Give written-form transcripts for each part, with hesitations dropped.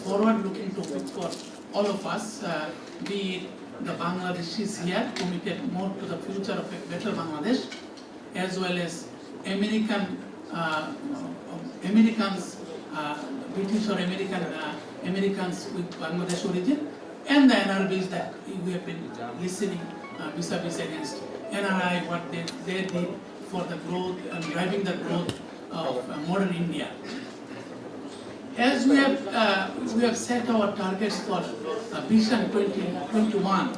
forward-looking topic for all of us, be it the Bangladeshis here committed more to the future of a better Bangladesh, as well as Americans, British or Americans with Bangladesh origin, and the NRBs that we have been listening vis-a-vis against NRI, what they did for the growth and driving the growth of modern India. As we have set our targets for Vision 2021,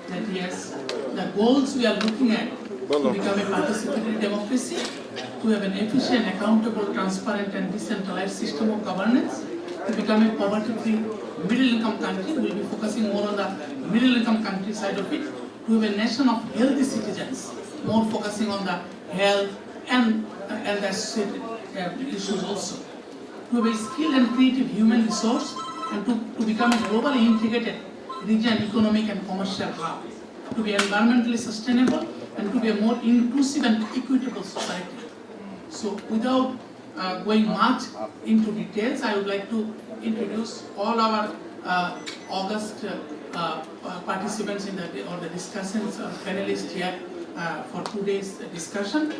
that yes, the goals we are looking at to become a participatory democracy, to have an efficient, accountable, transparent and decentralized system of governance, to become a poverty-free middle-income country. We will be focusing more on the middle-income country side of it, to have a nation of healthy citizens, more focusing on the health and the associated issues also. To have a skilled and creative human resource, and to become a globally integrated region, economic and commercial hub, to be environmentally sustainable, and to be a more inclusive and equitable society. So without going much into details, I would like to introduce all our August participants in the discussants or panelists here for today's discussion.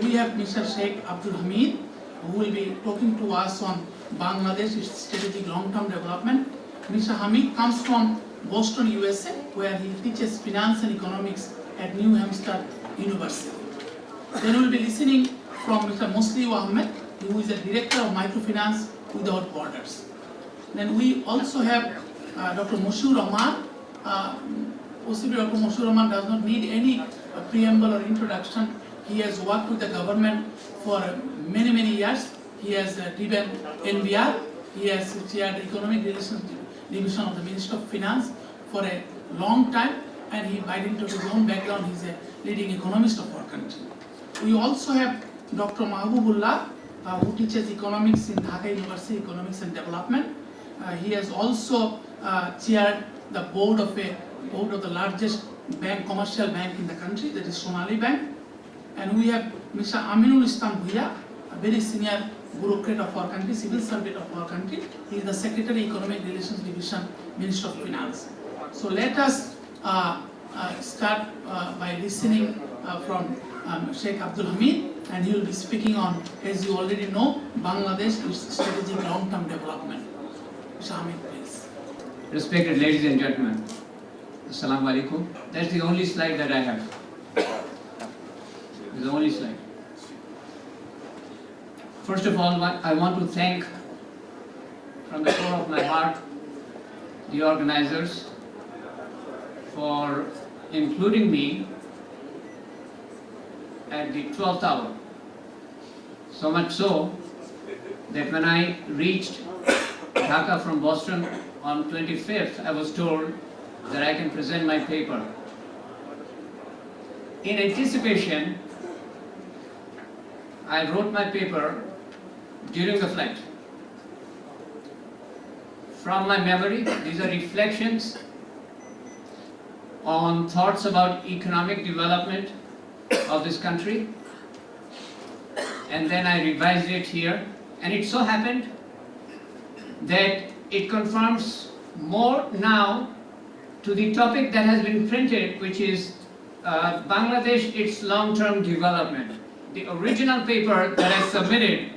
We have Mr. Sheikh Abdul Hamid, who will be talking to us on Bangladesh, its strategic long-term development. Mr. Hamid comes from Boston, USA, where he teaches finance and economics at New Hampshire University. Then we will be listening from Mr. Musliu Ahmed, who is the director of Microfinance Without Borders. Then we also have Dr. Moshoor Rahman. Possibly Dr. Moshoor Rahman does not need any preamble or introduction. He has worked with the government for many, many years. He has driven NBR. He has chaired the Economic Relations Division of the Ministry of Finance for a long time, and he, by dint of his own background, he is a leading economist of our country. We also have Dr. Mahbubullah, who teaches economics in Dhaka University, Economics and Development. He has also chaired the board of the largest bank, commercial bank in the country, that is Sonali Bank. And we have Mr. Aminul Islam Bhuiya, a very senior bureaucrat of our country, civil servant of our country. He is the Secretary, Economic Relations Division, Ministry of Finance. So let us start by listening from Sheikh Abdul Hamid, and he will be speaking on, as you already know, Bangladesh, its strategic long-term development. Mr. Hamid, please. Respected ladies and gentlemen, Assalamu alaikum. That's the only slide that I have. It's the only slide. First of all, I want to thank from the core of my heart the organizers for including me at the 12th hour. So much so that when I reached Dhaka from Boston on 25th, I was told that I can present my paper. In anticipation, I wrote my paper during the flight. From my memory, these are reflections on thoughts about economic development of this country, and then I revised it here, and it so happened that it confirms more now to the topic that has been printed, which is Bangladesh, its long-term development. The original paper that I submitted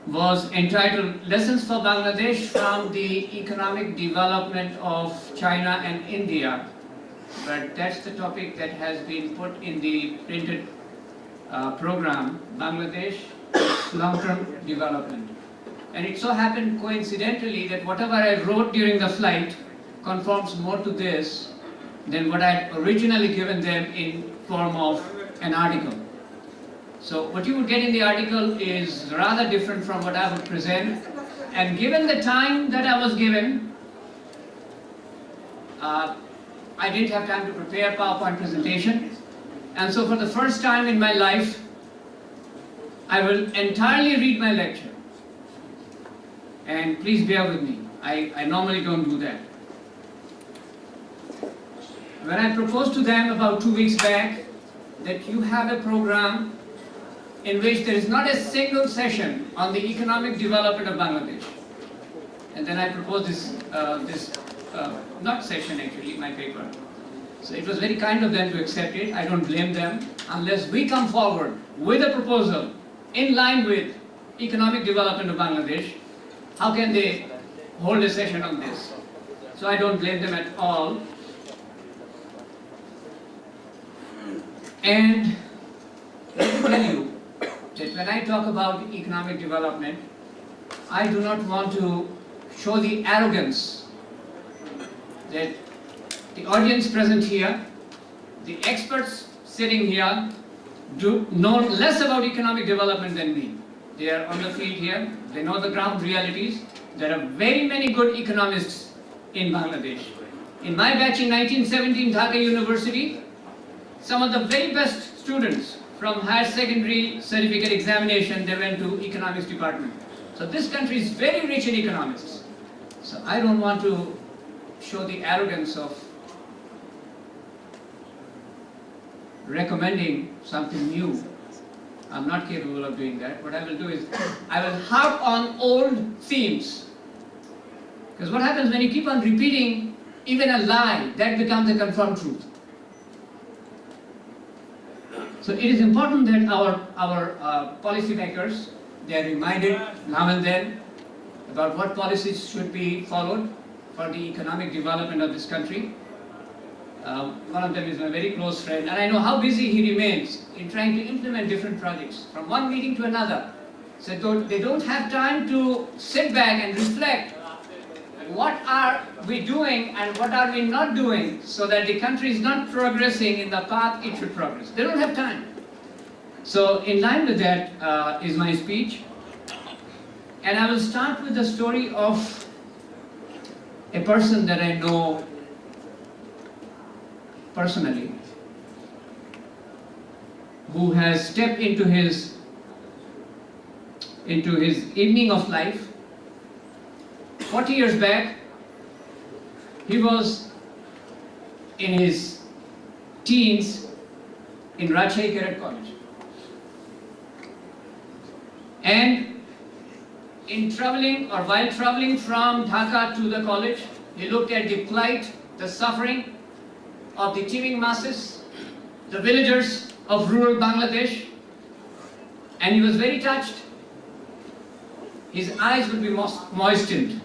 was entitled Lessons for Bangladesh from the Economic Development of China and India. But that's the topic that has been put in the printed program, Bangladesh, its long-term development. And it so happened coincidentally that whatever I wrote during the flight conforms more to this than what I had originally given them in form of an article. So what you would get in the article is rather different from what I would present. And given the time that I was given, I didn't have time to prepare a PowerPoint presentation. And so for the first time in my life, I will entirely read my lecture. And please bear with me. I normally don't do that. When I proposed to them about 2 weeks back that you have a program in which there is not a single session on the economic development of Bangladesh, And then I proposed this not session actually, my paper. So it was very kind of them to accept it. I don't blame them. Unless we come forward with a proposal in line with economic development of Bangladesh, how can they hold a session on this? So I don't blame them at all. And let me tell you that when I talk about economic development, I do not want to show the arrogance that the audience present here, the experts sitting here, do know less about economic development than me. They are on the field here, they know the ground realities. There are very many good economists in Bangladesh. In my batch in 1970 in Dhaka University, some of the very best students from higher secondary certificate examination, they went to economics department. So this country is very rich in economists. So I don't want to show the arrogance of recommending something new. I'm not capable of doing that. What I will do is, I will harp on old themes. Because what happens when you keep on repeating even a lie, that becomes a confirmed truth. So it is important that our policymakers, they are reminded now and then about what policies should be followed for the economic development of this country. One of them is my very close friend, and I know how busy he remains in trying to implement different projects from one meeting to another. So they don't have time to sit back and reflect what are we doing and what are we not doing so that the country is not progressing in the path it should progress. They don't have time. So in line with that is my speech, and I will start with the story of a person that I know personally, who has stepped into his evening of life. 40 years back, he was in his teens in Sheraton College. And in traveling, or while traveling from Dhaka to the college, he looked at the plight, the suffering of the teeming masses, the villagers of rural Bangladesh, and he was very touched. His eyes would be moistened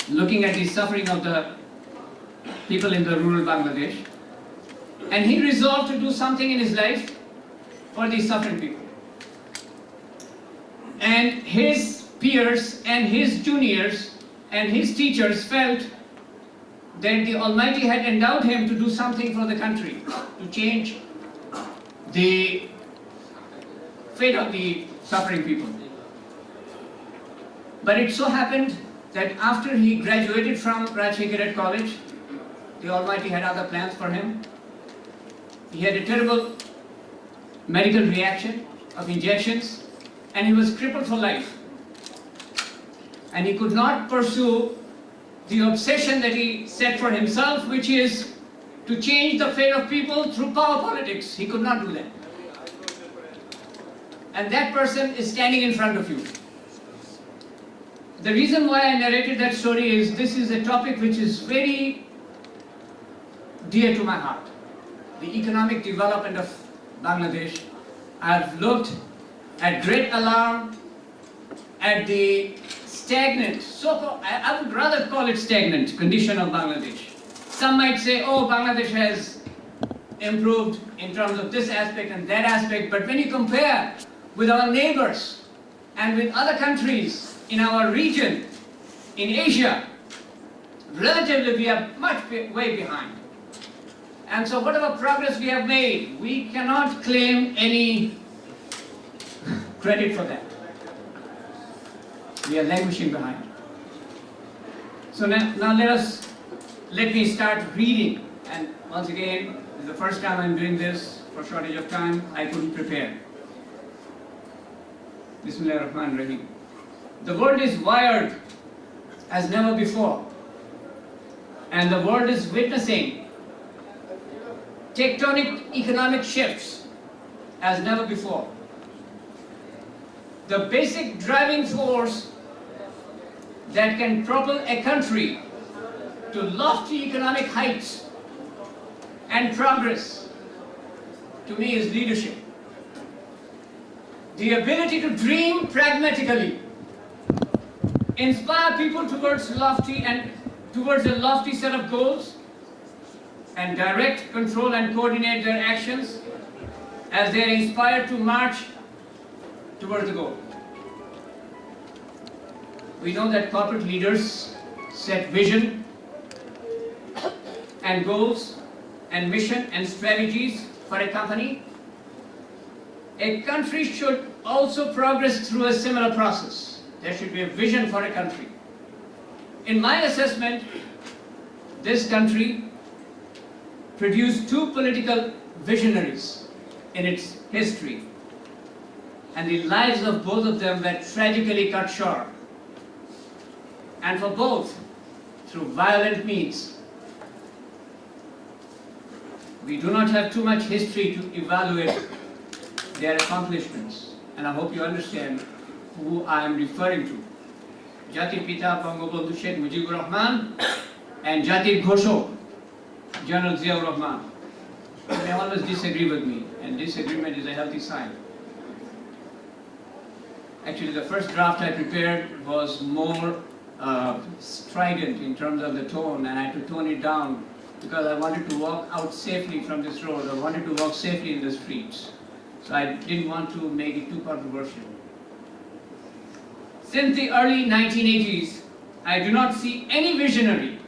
looking at the suffering of the people in the rural Bangladesh, and he resolved to do something in his life for these suffering people. And his peers and his juniors and his teachers felt that the Almighty had endowed him to do something for the country, to change the fate of the suffering people. But it so happened that after he graduated from Sheraton College, the Almighty had other plans for him. He had a terrible medical reaction of injections, and he was crippled for life. And he could not pursue the obsession that he set for himself, which is to change the fate of people through power politics. He could not do that. And that person is standing in front of you. The reason why I narrated that story is this is a topic which is very dear to my heart. The economic development of Bangladesh. I've looked at great alarm at the stagnant, I would rather call it stagnant condition of Bangladesh. Some might say, oh, Bangladesh has improved in terms of this aspect and that aspect, but when you compare with our neighbors and with other countries in our region, in Asia, relatively we are way behind. And so whatever progress we have made, we cannot claim any credit for that. We are languishing behind. So now let me start reading. And once again, this is the first time I'm doing this. For shortage of time, I couldn't prepare. Bismillahirrahmanirrahim. The world is wired as never before. And the world is witnessing tectonic economic shifts as never before. The basic driving force that can propel a country to lofty economic heights and progress, to me, is leadership. The ability to dream pragmatically, inspire people towards a lofty set of goals, and direct, control, and coordinate their actions as they are inspired to march towards the goal. We know that corporate leaders set vision and goals and mission and strategies for a company. A country should also progress through a similar process. There should be a vision for a country. In my assessment, this country produced two political visionaries in its history, and the lives of both of them were tragically cut short, and for both through violent means. We do not have too much history to evaluate their accomplishments, and I hope you understand who I am referring to. Jatir Pita Bangabandhu Sheikh Mujibur Rahman and Jatir Ghoshok, General Ziaur Rahman. You may always disagree with me, and disagreement is a healthy sign. Actually, the first draft I prepared was more strident in terms of the tone, and I had to tone it down because I wanted to walk out safely from this road. I wanted to walk safely in the streets. So I didn't want to make it too controversial. Since the early 1980s, I do not see any visionary,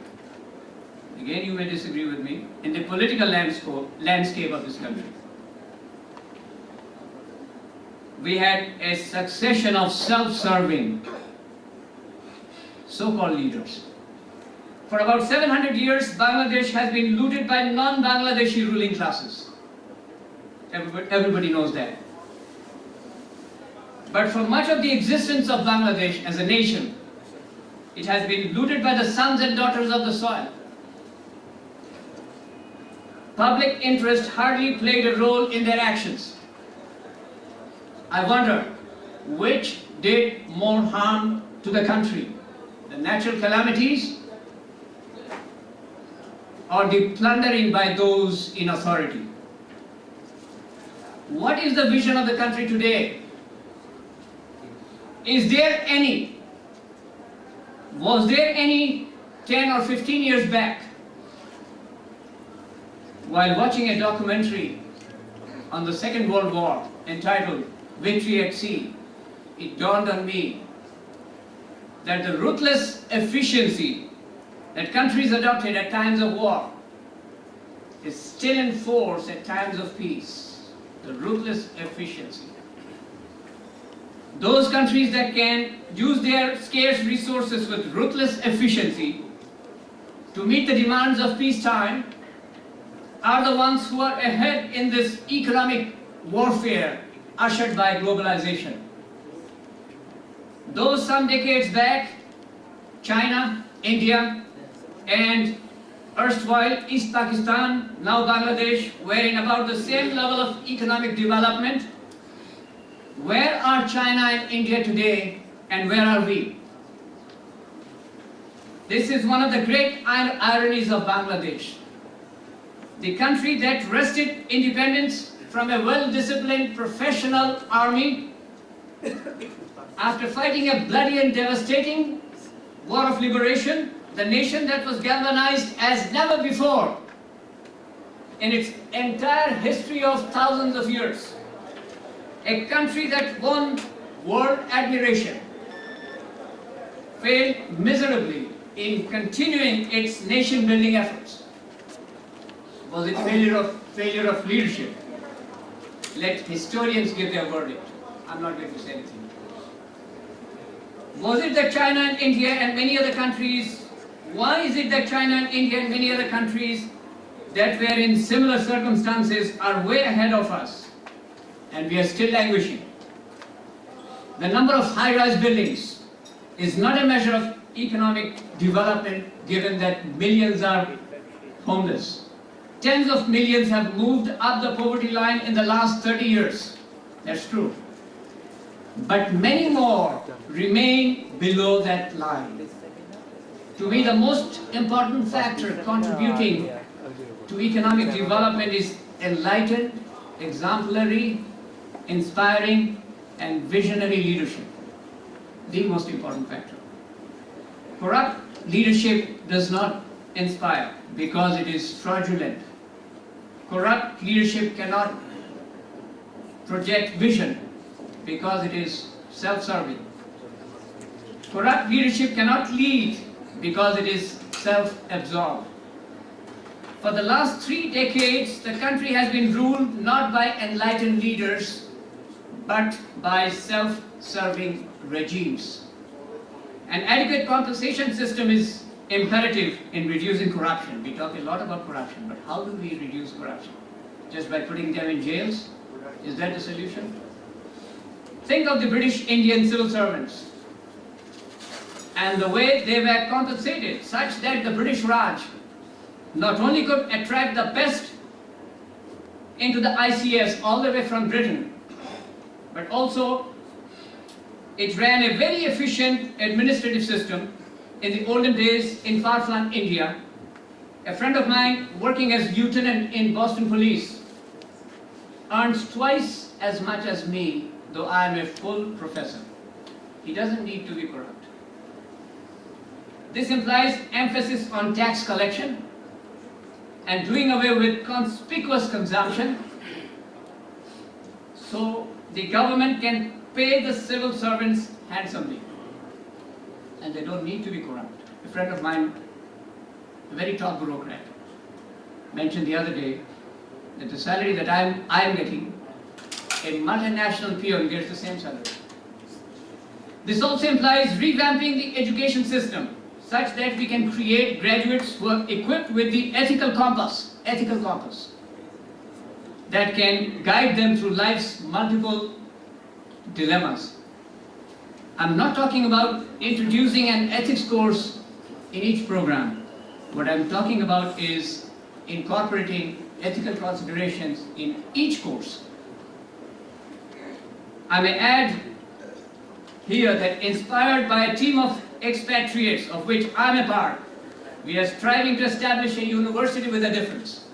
again you may disagree with me, in the political landscape of this country. We had a succession of self-serving so-called leaders. For about 700 years, Bangladesh has been looted by non-Bangladeshi ruling classes. Everybody knows that. But for much of the existence of Bangladesh as a nation, it has been looted by the sons and daughters of the soil. Public interest hardly played a role in their actions. I wonder, which did more harm to the country? The natural calamities or the plundering by those in authority? What is the vision of the country today? Is there any? Was there any 10 or 15 years back? While watching a documentary on the Second World War entitled Victory at Sea, it dawned on me that the ruthless efficiency that countries adopted at times of war is still in force at times of peace. The ruthless efficiency. Those countries that can use their scarce resources with ruthless efficiency to meet the demands of peacetime are the ones who are ahead in this economic warfare ushered by globalization. Though some decades back, China, India, and erstwhile East Pakistan, now Bangladesh, were in about the same level of economic development, where are China and India today, and where are we? This is one of the great ironies of Bangladesh. The country that wrested independence from a well-disciplined professional army after fighting a bloody and devastating war of liberation, the nation that was galvanized as never before in its entire history of thousands of years. A country that won world admiration failed miserably in continuing its nation-building efforts. Was it failure of leadership? Let historians give their verdict. I'm not going to say anything. Was it that China and India and many other countries, why is it that China and India and many other countries that were in similar circumstances are way ahead of us and we are still languishing? The number of high-rise buildings is not a measure of economic development given that millions are homeless. Tens of millions have moved up the poverty line in the last 30 years. That's true. but many more remain below that line. To me, the most important factor contributing to economic development is enlightened, exemplary, inspiring, and visionary leadership. The most important factor. Corrupt leadership does not inspire because it is fraudulent. Corrupt leadership cannot project vision because it is self-serving. Corrupt leadership cannot lead because it is self-absorbed. For the last 3 decades, the country has been ruled not by enlightened leaders, but by self-serving regimes. An adequate compensation system is imperative in reducing corruption. We talk a lot about corruption, but how do we reduce corruption? Just by putting them in jails? Is that the solution? Think of the British Indian civil servants and the way they were compensated such that the British Raj not only could attract the best into the ICS all the way from Britain, but also it ran a very efficient administrative system. In the olden days in far-flung India, a friend of mine working as lieutenant in Boston Police earns twice as much as me, though I am a full professor. He doesn't need to be corrupt. This implies emphasis on tax collection and doing away with conspicuous consumption so the government can pay the civil servants handsomely and they don't need to be corrupt. A friend of mine, a very top bureaucrat, mentioned the other day that the salary that I am getting, a multinational peon gets the same salary. This also implies revamping the education system such that we can create graduates who are equipped with the ethical compass that can guide them through life's multiple dilemmas. I'm not talking about introducing an ethics course in each program. What I'm talking about is incorporating ethical considerations in each course. I may add here that inspired by a team of expatriates of which I'm a part, we are striving to establish a university with a difference.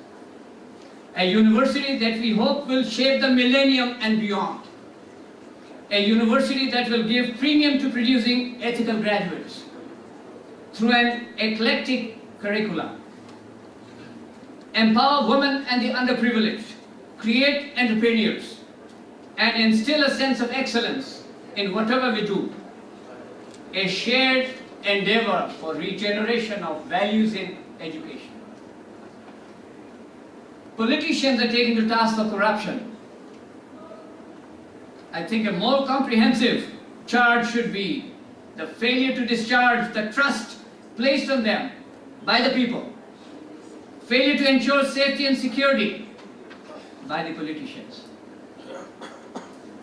A university that we hope will shape the millennium and beyond. A university that will give premium to producing ethical graduates through an eclectic curriculum. Empower women and the underprivileged, create entrepreneurs, and instill a sense of excellence in whatever we do. A shared endeavor for regeneration of values in education. Politicians are taken to task for corruption. I think a more comprehensive charge should be the failure to discharge the trust placed on them by the people. Failure to ensure safety and security by the politicians.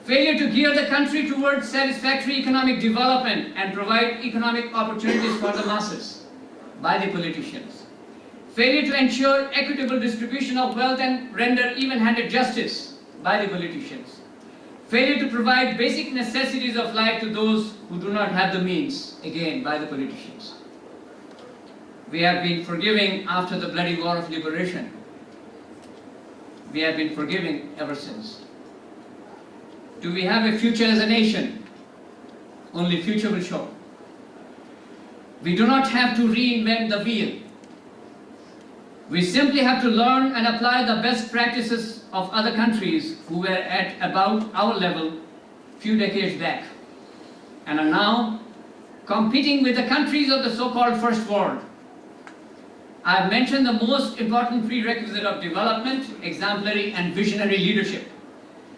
Failure to gear the country towards satisfactory economic development and provide economic opportunities for the masses by the politicians. Failure to ensure equitable distribution of wealth and render even-handed justice by the politicians. Failure to provide basic necessities of life to those who do not have the means, again by the politicians. We have been forgiving after the bloody war of liberation. We have been forgiving ever since. Do we have a future as a nation? Only future will show. We do not have to reinvent the wheel. We simply have to learn and apply the best practices of other countries who were at about our level few decades back and are now competing with the countries of the so-called first world. I have mentioned the most important prerequisite of development, exemplary and visionary leadership.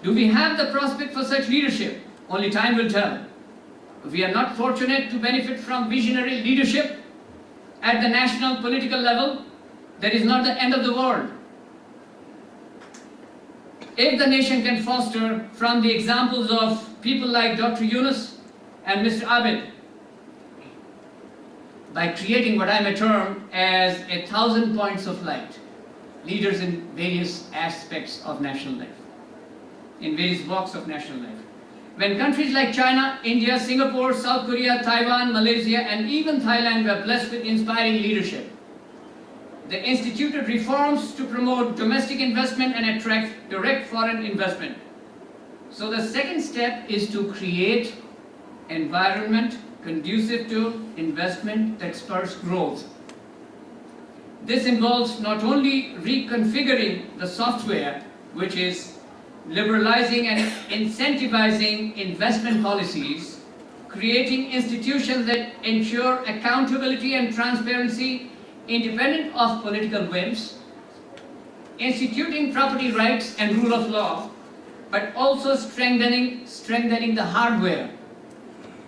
Do we have the prospect for such leadership? Only time will tell. If we are not fortunate to benefit from visionary leadership at the national political level, that is not the end of the world. If the nation can foster from the examples of people like Dr. Yunus and Mr. Abid, by creating what I may term as 1,000 points of light, leaders in various aspects of national life, in various walks of national life. When countries like China, India, Singapore, South Korea, Taiwan, Malaysia, and even Thailand were blessed with inspiring leadership, they instituted reforms to promote domestic investment and attract direct foreign investment. So the second step is to create environment conducive to investment that spurs growth. This involves not only reconfiguring the software, which is liberalizing and incentivizing investment policies, creating institutions that ensure accountability and transparency independent of political whims, instituting property rights and rule of law, but also strengthening the hardware,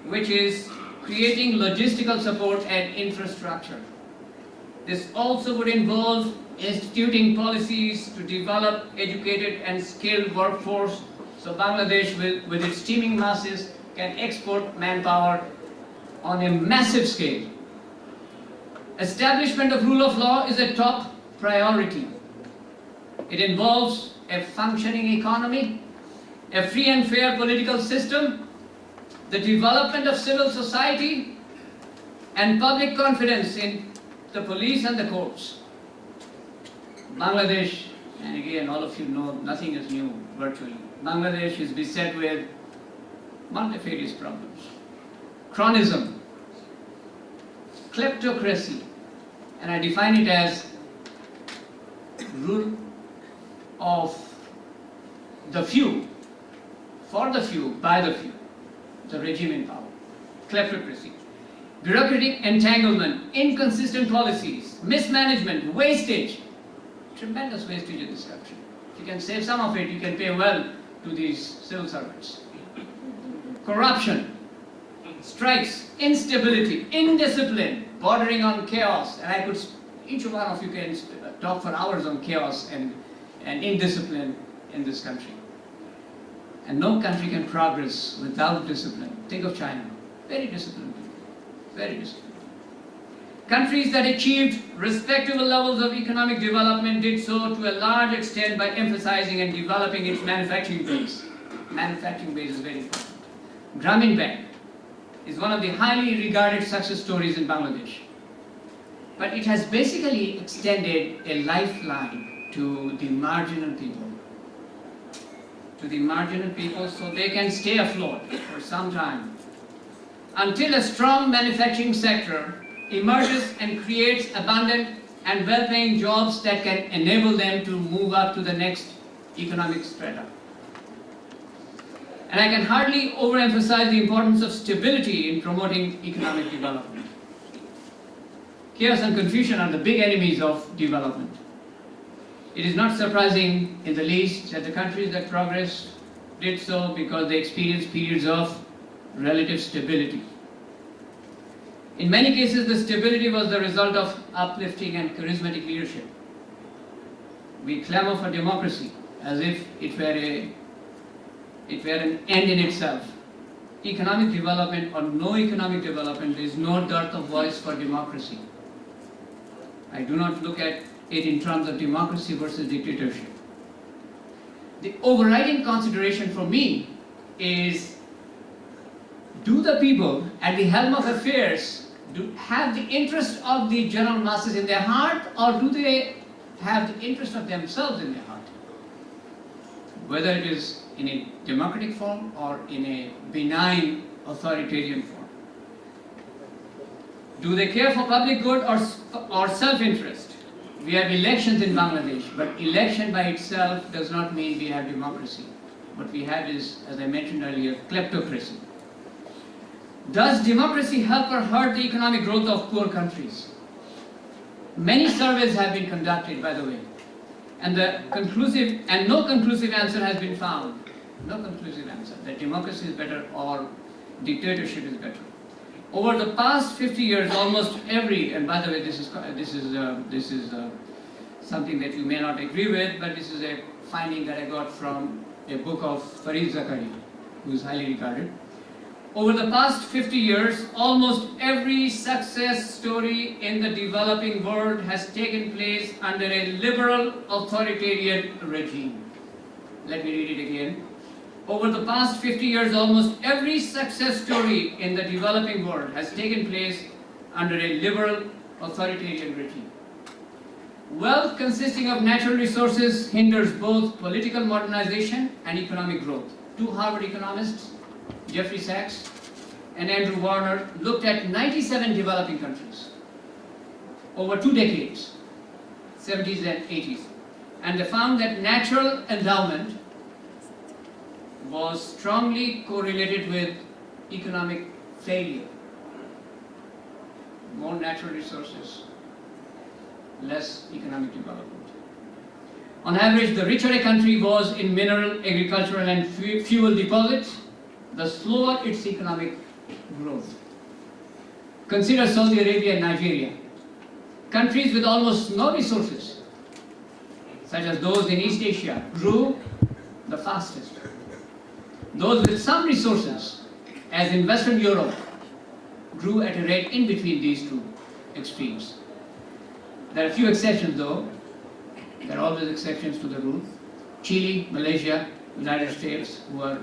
which is creating logistical support and infrastructure. This also would involve instituting policies to develop educated and skilled workforce so Bangladesh with its teeming masses can export manpower on a massive scale. Establishment of rule of law is a top priority. It involves a functioning economy, a free and fair political system, the development of civil society, and public confidence in the police and the courts. Bangladesh, and again all of you know nothing is new virtually, Bangladesh is beset with multifarious problems. Chronism, kleptocracy, and I define it as rule of the few, for the few, by the few, the regime in power. Kleptocracy, bureaucratic entanglement, inconsistent policies, mismanagement, wastage, tremendous wastage in this country. If you can save some of it, you can pay well to these civil servants. Corruption, strikes, instability, indiscipline, bordering on chaos, and I could, each one of you can talk for hours on chaos and indiscipline in this country. And no country can progress without discipline. Think of China, very disciplined people, very disciplined. Countries that achieved respectable levels of economic development did so to a large extent by emphasizing and developing its manufacturing base. Manufacturing base is very important. Grameen Bank is one of the highly regarded success stories in Bangladesh. But it has basically extended a lifeline to the marginal people. So they can stay afloat for some time. Until a strong manufacturing sector emerges and creates abundant and well-paying jobs that can enable them to move up to the next economic strata. And I can hardly overemphasize the importance of stability in promoting economic development. Chaos and confusion are the big enemies of development. It is not surprising in the least that the countries that progressed did so because they experienced periods of relative stability. In many cases, the stability was the result of uplifting and charismatic leadership. We clamor for democracy as if it were an end in itself. Economic development or no economic development, there is no dearth of voice for democracy. I do not look at it in terms of democracy versus dictatorship. The overriding consideration for me is, do the people at the helm of affairs have the interest of the general masses in their heart, or do they have the interest of themselves in their heart? Whether it is in a democratic form or in a benign authoritarian form. Do they care for public good or self-interest? We have elections in Bangladesh, but election by itself does not mean we have democracy. What we have is, as I mentioned earlier, kleptocracy. Does democracy help or hurt the economic growth of poor countries? Many surveys have been conducted, by the way, and no conclusive answer has been found. No conclusive answer that democracy is better or dictatorship is better. Over the past 50 years, almost every, and by the way, this is something that you may not agree with, but this is a finding that I got from a book of Farid Zakari, who is highly regarded. Over the past 50 years, almost every success story in the developing world has taken place under a liberal authoritarian regime. Let me read it again. Over the past 50 years, almost every success story in the developing world has taken place under a liberal authoritarian regime. Wealth consisting of natural resources hinders both political modernization and economic growth. Two Harvard economists, Jeffrey Sachs and Andrew Warner, looked at 97 developing countries over 2 decades, 70s and 80s, and they found that natural endowment was strongly correlated with economic failure. More natural resources, less economic development. On average, the richer a country was in mineral, agricultural and fuel deposits, the slower its economic growth. Consider Saudi Arabia and Nigeria. Countries with almost no resources, such as those in East Asia, grew the fastest. Those with some resources, as in Western Europe, grew at a rate in between these two extremes. There are a few exceptions though. There are always exceptions to the rule. Chile, Malaysia, United States, who are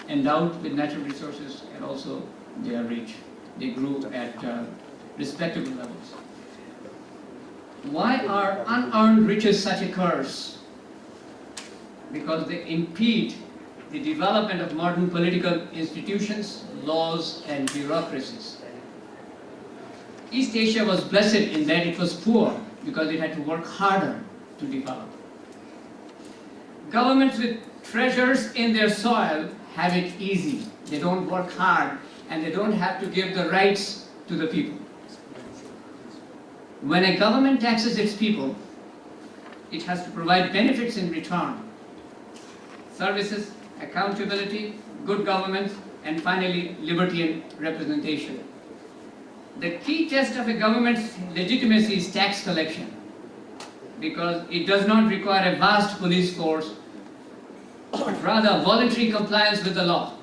endowed with natural resources, and also they are rich. They grew at respectable levels. Why are unearned riches such a curse? Because they impede the development of modern political institutions, laws, and bureaucracies. East Asia was blessed in that it was poor because it had to work harder to develop. Governments with treasures in their soil have it easy. They don't work hard and they don't have to give the rights to the people. When a government taxes its people, it has to provide benefits in return. Services, accountability, good governance, and finally, liberty and representation. The key test of a government's legitimacy is tax collection, because it does not require a vast police force, but rather voluntary compliance with the law.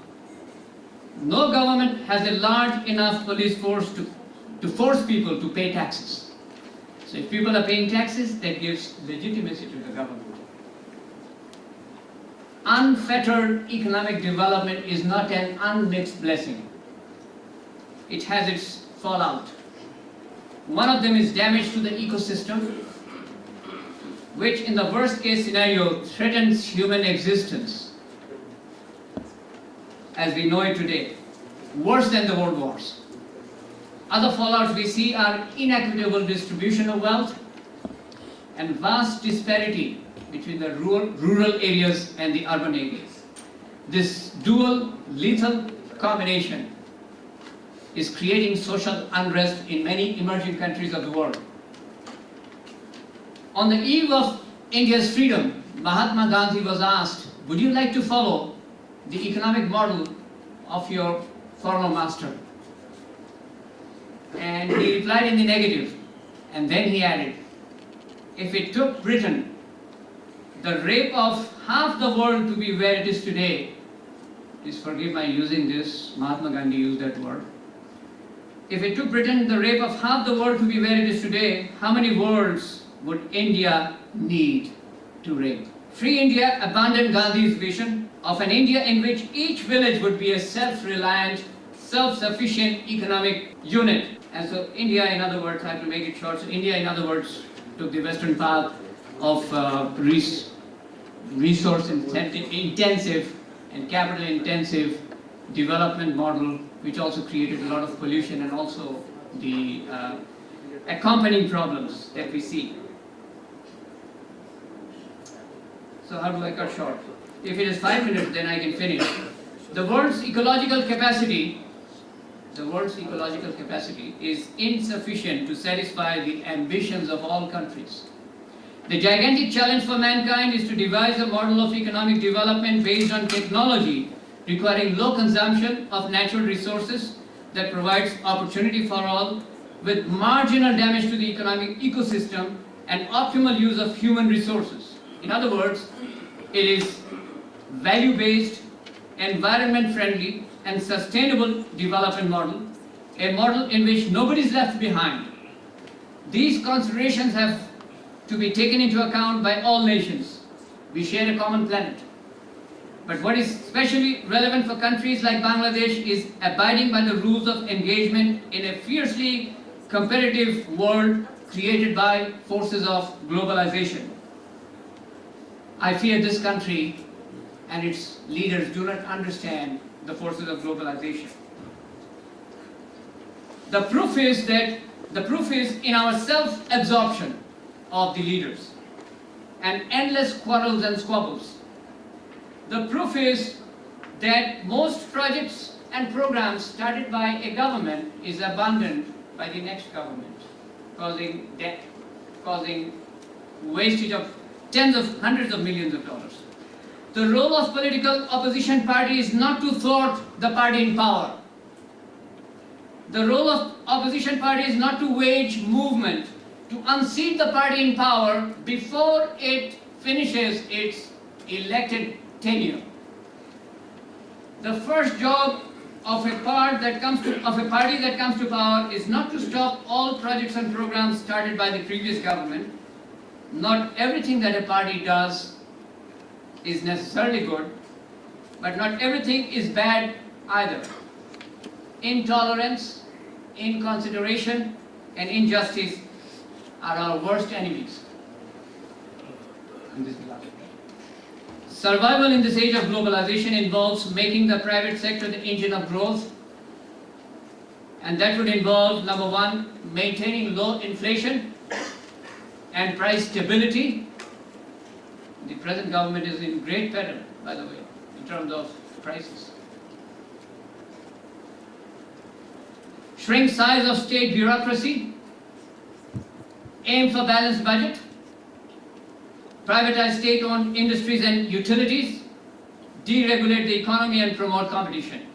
No government has a large enough police force to force people to pay taxes. So if people are paying taxes, that gives legitimacy to the government. Unfettered economic development is not an unmixed blessing. It has its fallout. One of them is damage to the ecosystem, which in the worst case scenario threatens human existence as we know it today, worse than the world wars. Other fallouts we see are inequitable distribution of wealth and vast disparity between the rural areas and the urban areas. This dual lethal combination is creating social unrest in many emerging countries of the world. On the eve of India's freedom, Mahatma Gandhi was asked, would you like to follow the economic model of your former master? And he replied in the negative. And then he added, if it took Britain the rape of half the world to be where it is today, please forgive my using this, Mahatma Gandhi used that word. If it took Britain the rape of half the world to be where it is today, how many worlds would India need to rape? Free India abandoned Gandhi's vision of an India in which each village would be a self-reliant, self-sufficient economic unit. And so India, in other words, I have to make it short, so India, in other words, took the western path of resource intensive and capital intensive development model, which also created a lot of pollution and also the accompanying problems that we see. So how do I cut short? If it is 5 minutes, then I can finish. The world's ecological capacity is insufficient to satisfy the ambitions of all countries. The gigantic challenge for mankind is to devise a model of economic development based on technology requiring low consumption of natural resources that provides opportunity for all with marginal damage to the economic ecosystem and optimal use of human resources. In other words, it is value-based, environment-friendly and sustainable development model, a model in which nobody is left behind. These considerations have to be taken into account by all nations. We share a common planet. But what is especially relevant for countries like Bangladesh is abiding by the rules of engagement in a fiercely competitive world created by forces of globalization. I fear this country and its leaders do not understand the forces of globalization. The proof is in our self-absorption of the leaders and endless quarrels and squabbles. The proof is that most projects and programs started by a government is abandoned by the next government, causing debt, causing wastage of hundreds of millions of dollars. The role of political opposition party is not to thwart the party in power. The role of opposition party is not to wage movement to unseat the party in power before it finishes its elected tenure. The first job of a party that comes to power is not to stop all projects and programs started by the previous government. Not everything that a party does is necessarily good, but not everything is bad either. Intolerance, inconsideration, and injustice are our worst enemies. Survival in this age of globalization involves making the private sector the engine of growth, and that would involve, number one, maintaining low inflation and price stability. The present government is in great peril, by the way, in terms of prices. Shrink size of state bureaucracy, aim for balanced budget, privatize state-owned industries and utilities, deregulate the economy and promote competition.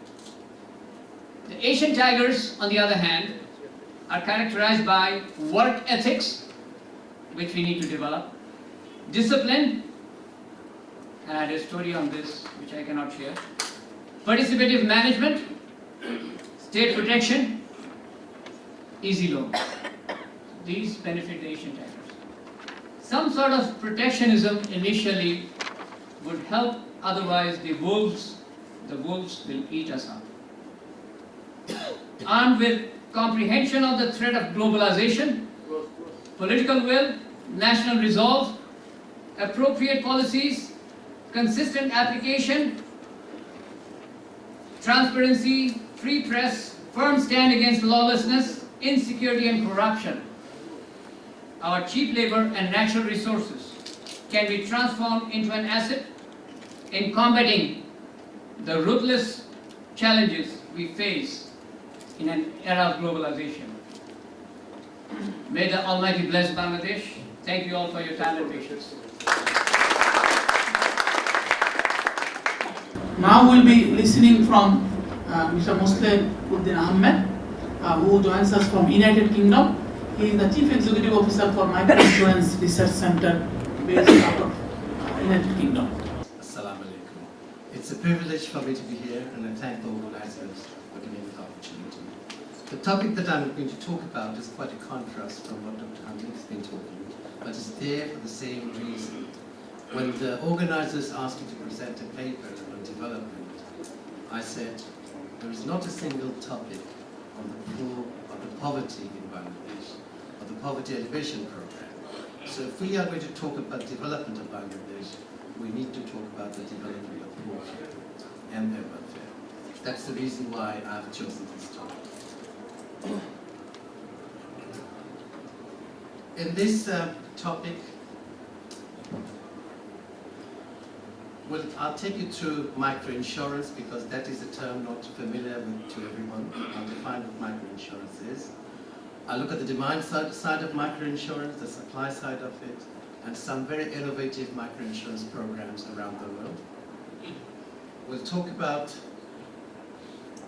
The Asian tigers, on the other hand, are characterized by work ethics, which we need to develop, discipline, and I had a story on this which I cannot share, participative management, state protection, easy loan. These benefit the Asian tigers. Some sort of protectionism initially would help, otherwise the wolves will eat us up. Armed with comprehension of the threat of globalization, political will, national resolve, appropriate policies, consistent application, transparency, free press, firm stand against lawlessness, insecurity and corruption, our cheap labor and natural resources can be transformed into an asset in combating the ruthless challenges we face in an era of globalization. May the Almighty bless Bangladesh. Thank you all for your time and patience. Now we'll be listening from Mr. Muslim Uddin Ahmed, who joins us from United Kingdom. He is the Chief Executive Officer for Microinsurance Research Center based out of United Kingdom. Assalamu alaikum. It's a privilege for me to be here, and I thank the organizers for giving me the opportunity. The topic that I'm going to talk about is quite a contrast from what Dr. Hamid has been talking, but it's there for the same reason. When the organizers asked me to present a paper on development, I said there is not a single topic on the poor or the poverty in Bangladesh or the poverty alleviation program. So if we are going to talk about development of Bangladesh, we need to talk about the development of poor people and their welfare. That's the reason why I've chosen this topic. In this topic, well, I'll take you through microinsurance because that is a term not familiar to everyone. I'll define what microinsurance is. I'll look at the demand side of microinsurance, the supply side of it, and some very innovative microinsurance programs around the world. We'll talk about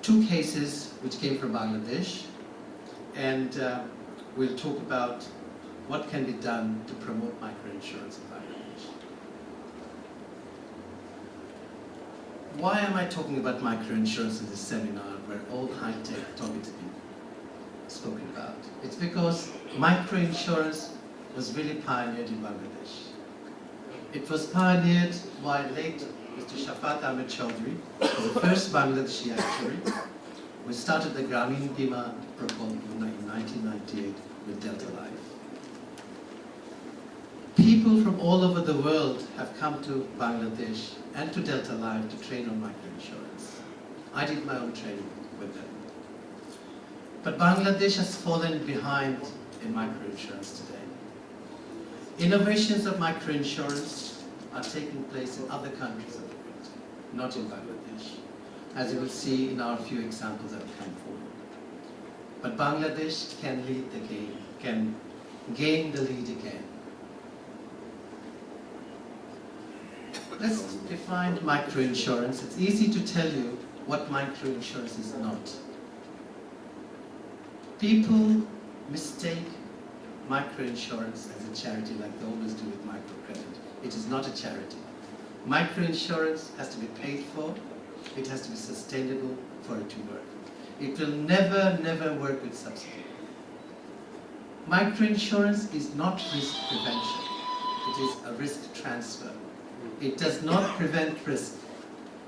two cases which came from Bangladesh, and we'll talk about what can be done to promote microinsurance in Bangladesh. Why am I talking about microinsurance in this seminar where all high-tech topics have been spoken about? It's because microinsurance was really pioneered in Bangladesh. It was pioneered by late Mr. Shafat Ahmed Chowdhury, was the first Bangladeshi actuary. We started the Grameen Bima program in 1998 with Delta Life. People from all over the world have come to Bangladesh and to Delta Life to train on microinsurance. I did my own training with them. But Bangladesh has fallen behind in microinsurance today. Innovations of microinsurance are taking place in other countries of the world, not in Bangladesh, as you will see in our few examples that have come forward. But Bangladesh can lead the game, can gain the lead again. Let's define microinsurance. It's easy to tell you what microinsurance is not. People mistake microinsurance as a charity like they always do with microcredit. It is not a charity. Microinsurance has to be paid for. It has to be sustainable for it to work. It will never work with subsidy. Microinsurance is not risk prevention. It is a risk transfer. It does not prevent risk.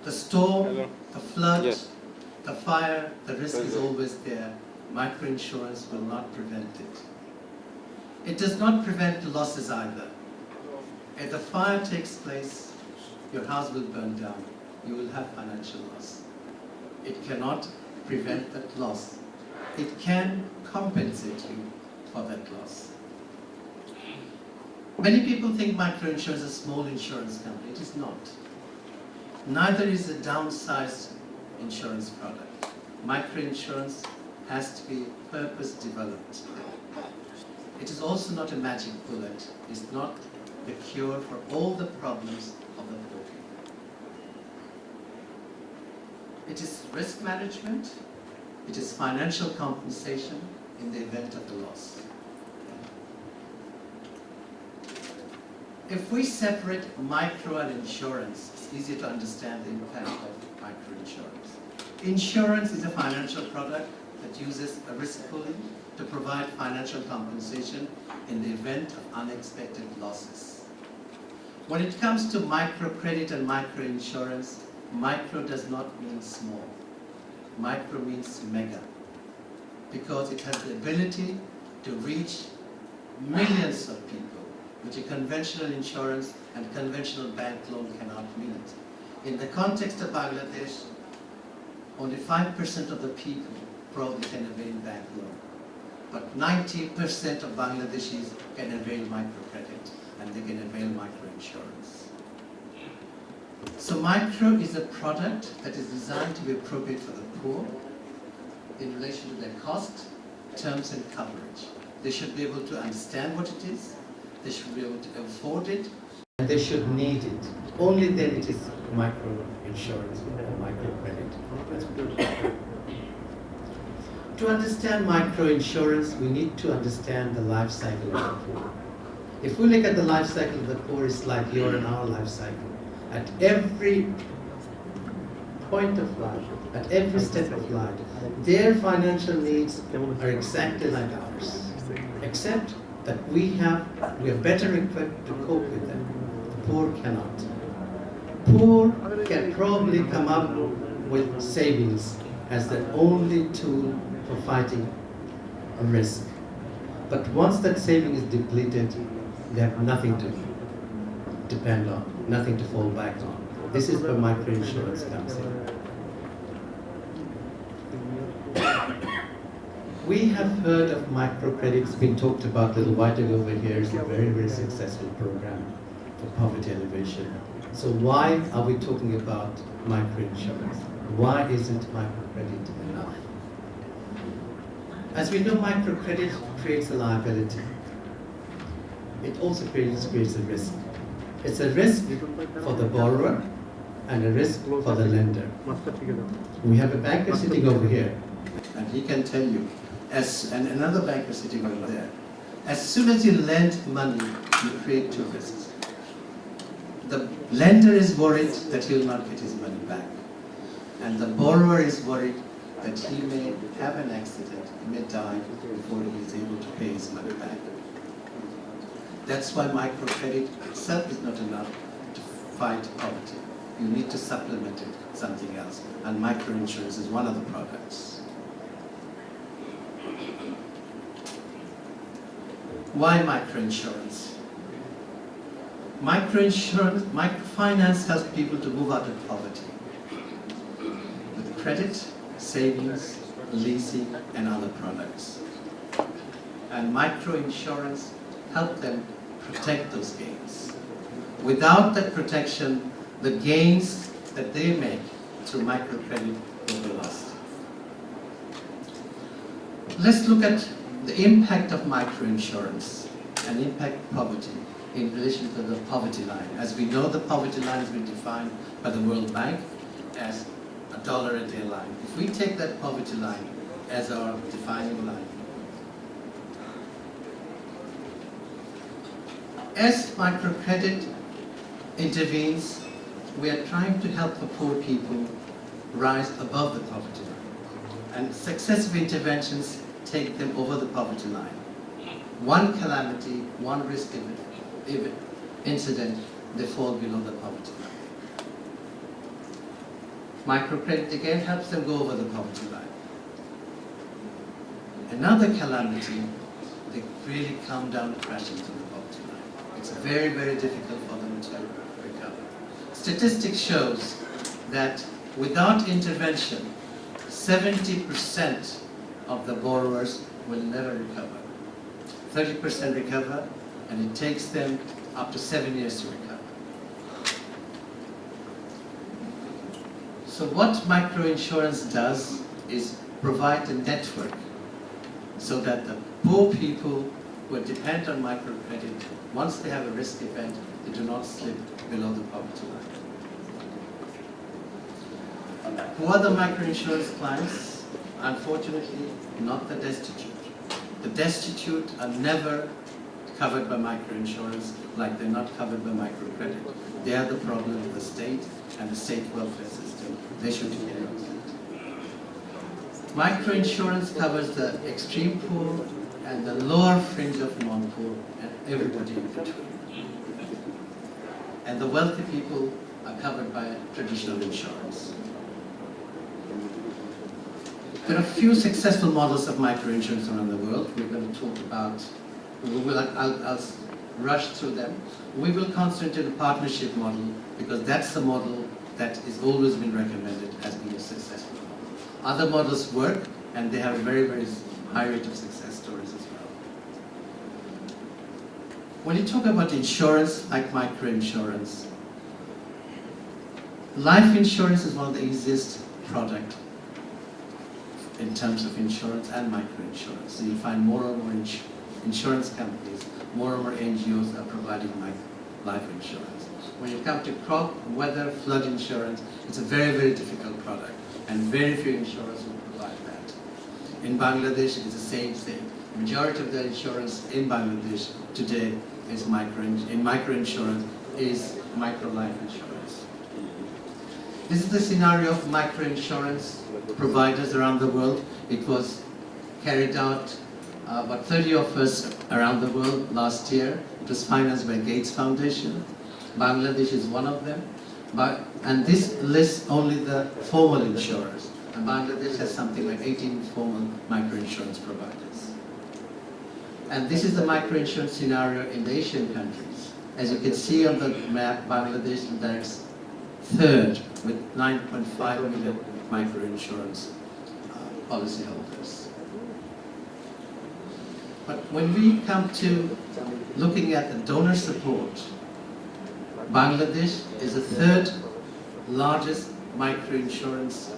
The storm, the flood, the fire, the risk is always there. Microinsurance will not prevent it. It does not prevent losses either. If the fire takes place, your house will burn down. You will have financial loss. It cannot prevent that loss. It can compensate you for that loss. Many people think microinsurance is a small insurance company. It is not. Neither is a downsized insurance product. Microinsurance has to be purpose developed. It is also not a magic bullet. It's not the cure for all the problems of the poor people. It is risk management. It is financial compensation in the event of a loss. If we separate micro and insurance, it's easy to understand the impact of microinsurance. Insurance is a financial product that uses a risk pooling to provide financial compensation in the event of unexpected losses. When it comes to microcredit and microinsurance, micro does not mean small. Micro means mega, because it has the ability to reach millions of people, which a conventional insurance and conventional bank loan cannot meet. In the context of Bangladesh, only 5% of the people probably can avail bank loan. But 90% of Bangladeshis can avail microcredit, and they can avail microinsurance. So micro is a product that is designed to be appropriate for the poor in relation to their cost, terms and coverage. They should be able to understand what it is, they should be able to afford it, and they should need it. Only then it is microinsurance or microcredit. To understand microinsurance, we need to understand the life cycle of the poor. If we look at the life cycle of the poor, it's like your and our life cycle. At every point of life, at every step of life, their financial needs are exactly like ours, except that we are better equipped to cope with them. The poor cannot. Poor can probably come up with savings as their only tool for fighting a risk. But once that saving is depleted, they have nothing to depend on, nothing to fall back on. This is where microinsurance comes in. We have heard of microcredit. It's been talked about a little while ago over here. It's a very successful program for poverty elevation. So why are we talking about microinsurance? Why isn't microcredit enough? As we know, microcredit creates a liability. It also creates a risk. It's a risk for the borrower and a risk for the lender. We have a banker sitting over here, and he can tell you, and another banker sitting over there, as soon as you lend money, you create two risks. The lender is worried that he will not get his money back, and the borrower is worried that he may have an accident, he may die before he is able to pay his money back. That's why microcredit itself is not enough to fight poverty. you need to supplement it with something else. And microinsurance is one of the products. Why microinsurance? Microfinance helps people to move out of poverty with credit, savings, leasing, and other products. And microinsurance helps them protect those gains. Without that protection, the gains that they make through microcredit will be lost. Let's look at the impact of microinsurance and impact poverty in relation to the poverty line. As we know, the poverty line has been defined by the World Bank as $1 a day line. If we take that poverty line as our defining line, as microcredit intervenes, we are trying to help the poor people rise above the poverty line. And successive interventions take them over the poverty line. One calamity, one risk incident, they fall below the poverty line. Microcredit again helps them go over the poverty line. Another calamity, they really come down crashing to the poverty line. It's very, very difficult for them to recover. Statistics shows that without intervention, 70% of the borrowers will never recover. 30% recover, and it takes them up to 7 years to recover. So what microinsurance does is provide a network so that the poor people who depend on microcredit, once they have a risk event, they do not slip below the poverty line. Who are the microinsurance clients? Unfortunately, not the destitute. The destitute are never covered by microinsurance, like they're not covered by microcredit. They are the problem of the state and the state welfare system. They should take care of that. Microinsurance covers the extreme poor and the lower fringe of non-poor and everybody in between. And the wealthy people are covered by traditional insurance. There are a few successful models of microinsurance around the world. We're going to talk about, I'll rush through them. We will concentrate on the partnership model because that's the model that has always been recommended as being a successful model. Other models work and they have a very, very high rate of success stories as well. When you talk about insurance like microinsurance, life insurance is one of the easiest products in terms of insurance and microinsurance. So you find more and more insurance companies, more and more NGOs are providing life insurance. When you come to crop, weather, flood insurance, it's a very, very difficult product, and very few insurers will provide that. In Bangladesh, it's the same thing. The majority of the insurance in Bangladesh today is microinsurance is micro-life insurance. This is the scenario of microinsurance providers around the world. It was carried out about 30 of us around the world last year. It was financed by Gates Foundation. Bangladesh is one of them. And this lists only the formal insurers. And Bangladesh has something like 18 formal microinsurance providers. And this is the microinsurance scenario in the Asian countries. As you can see on the map, Bangladesh ranks third with 9.5 million microinsurance policyholders. But when we come to looking at the donor support, Bangladesh is the third largest microinsurance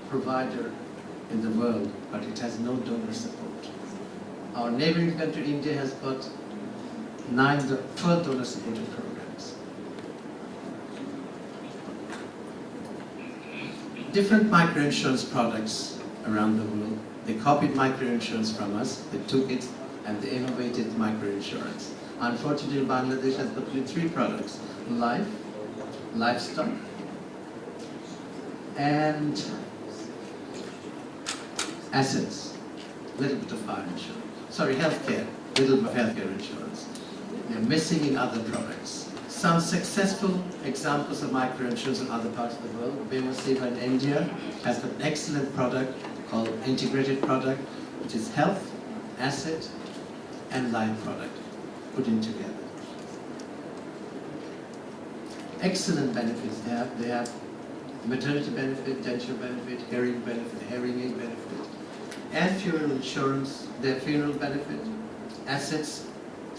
provider in the world, but it has no donor support. Our neighboring country, India, has got 12 donor supported programs. Different microinsurance products around the world. They copied microinsurance from us, they took it, and they innovated microinsurance. Unfortunately, Bangladesh has got only 3 products: life, livestock, and assets. Little bit of fire insurance. Sorry, healthcare. Little bit of healthcare insurance. They're missing in other products. Some successful examples of microinsurance in other parts of the world. Bemosiva in India has an excellent product called integrated product, which is health, asset, and life product put in together. Excellent benefits. They have maternity benefit, dental benefit, hearing benefit, hearing aid benefit, and funeral insurance. Their funeral benefit, assets,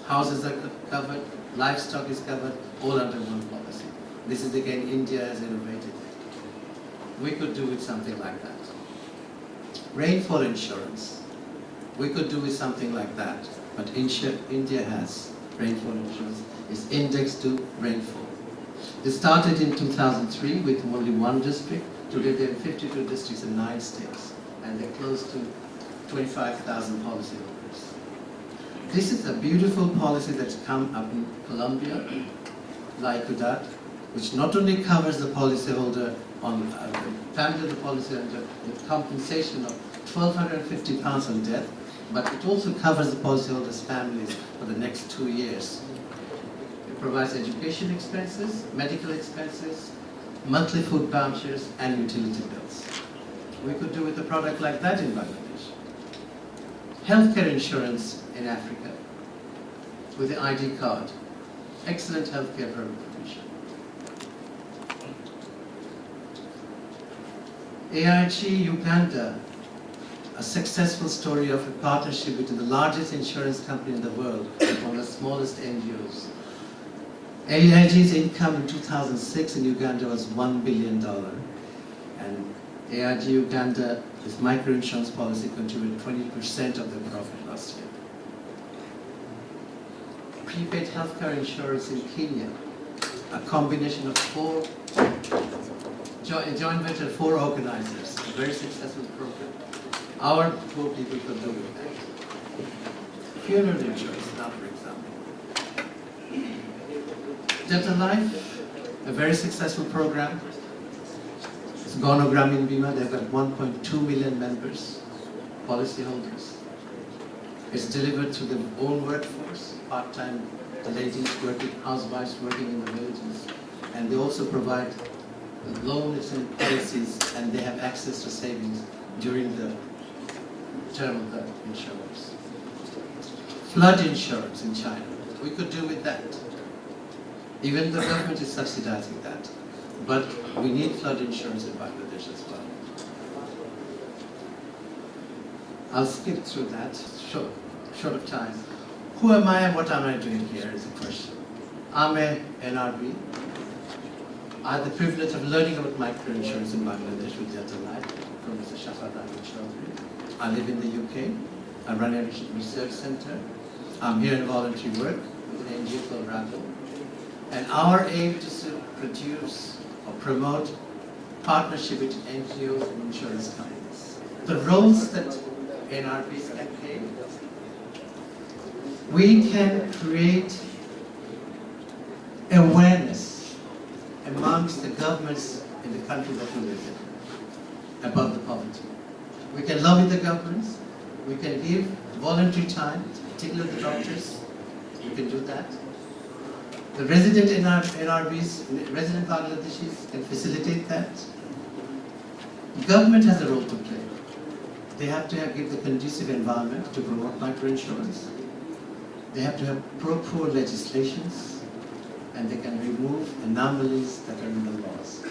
houses are covered, livestock is covered, all under one policy. This is again, India has innovated. We could do with something like that. Rainfall insurance. We could do with something like that, but India has rainfall insurance. It's indexed to rainfall. They started in 2003 with only one district. Today they have 52 districts in 9 states, and they're close to 25,000 policyholders. This is a beautiful policy that's come up in Colombia, like that, which not only covers the policyholder on the family of the policyholder with compensation of £1,250 on death, but it also covers the policyholder's families for the next 2 years. It provides education expenses, medical expenses, monthly food vouchers, and utility bills. We could do with a product like that in Bangladesh. Healthcare insurance in Africa with the ID card. Excellent healthcare provision. AIG Uganda, a successful story of a partnership between the largest insurance company in the world and one of the smallest NGOs. AIG's income in 2006 in Uganda was $1 billion, and AIG Uganda, this microinsurance policy, contributed 20% of their profit last year. Prepaid healthcare insurance in Kenya, a combination of joint venture of 4 organizers, a very successful program. Our poor people could do with that. Funeral insurance, another example. Delta Life, a very successful program. It's Gonogram in Bima. They've got 1.2 million members, policyholders. It's delivered to their own workforce, part-time ladies working, housewives working in the villages. And they also provide loans and policies, and they have access to savings during the term of the insurance. Flood insurance in China. We could do with that. Even the government is subsidizing that. But we need flood insurance in Bangladesh as well. I'll skip through that, short of time. Who am I and what am I doing here is a question. I'm a NRB. I had the privilege of learning about microinsurance in Bangladesh with Delta Life from Mr. E Chowdhury. I live in the UK. I run a research center. I'm here in voluntary work with an NGO called RAPO. And our aim is to produce or promote partnership with NGOs and insurance companies. The roles that NRBs can play, we can create awareness amongst the governments in the country that we live in about the poverty. We can lobby the governments, we can give voluntary time, particularly the doctors, we can do that. The resident NRBs, resident Bangladeshis can facilitate that. Government has a role to play. They have to give the conducive environment to promote microinsurance. They have to have poor legislations, and they can remove anomalies that are in the laws.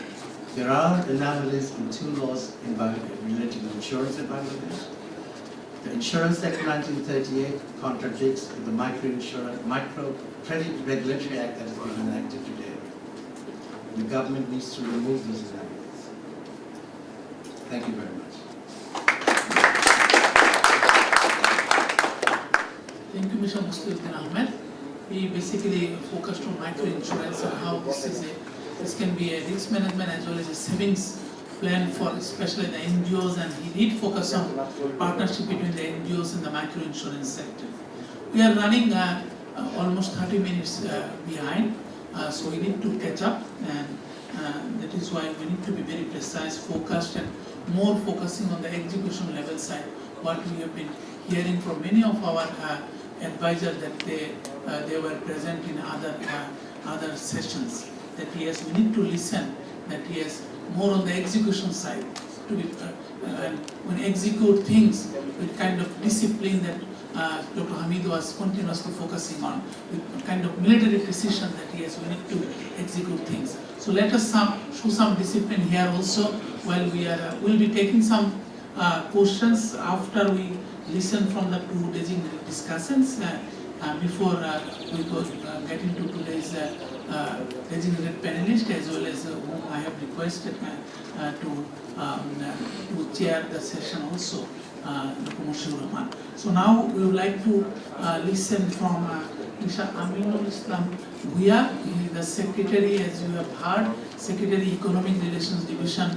There are anomalies in 2 laws related to insurance in Bangladesh. The Insurance Act 1938 contradicts the Micro Credit Regulatory Act that has been enacted today. The government needs to remove those anomalies. Thank you very much. Thank you, Mr. Musliuddin Ahmed. He basically focused on microinsurance and how this can be a risk management as well as a savings plan for especially the NGOs, and he did focus on partnership between the NGOs and the microinsurance sector. We are running almost 30 minutes behind, so we need to catch up, and that is why we need to be very precise, focused, and more focusing on the execution level side. What we have been hearing from many of our advisors that they were present in other other sessions. That yes, we need to listen. That yes, more on the execution side to be and when execute things with kind of discipline that Dr. Hamid was continuously focusing on, with kind of military precision that yes, we need to execute things. So let us show some discipline here also while we are we'll be taking some questions after we listen from the two designated discussants before we go get into today's designated panelist as well as whom I have requested to chair the session also, Dr. Moshiur Rahman. So now we would like to listen from Mr. Aminul Islam Bhuya, the Secretary, as you have heard, Secretary Economic Relations Division,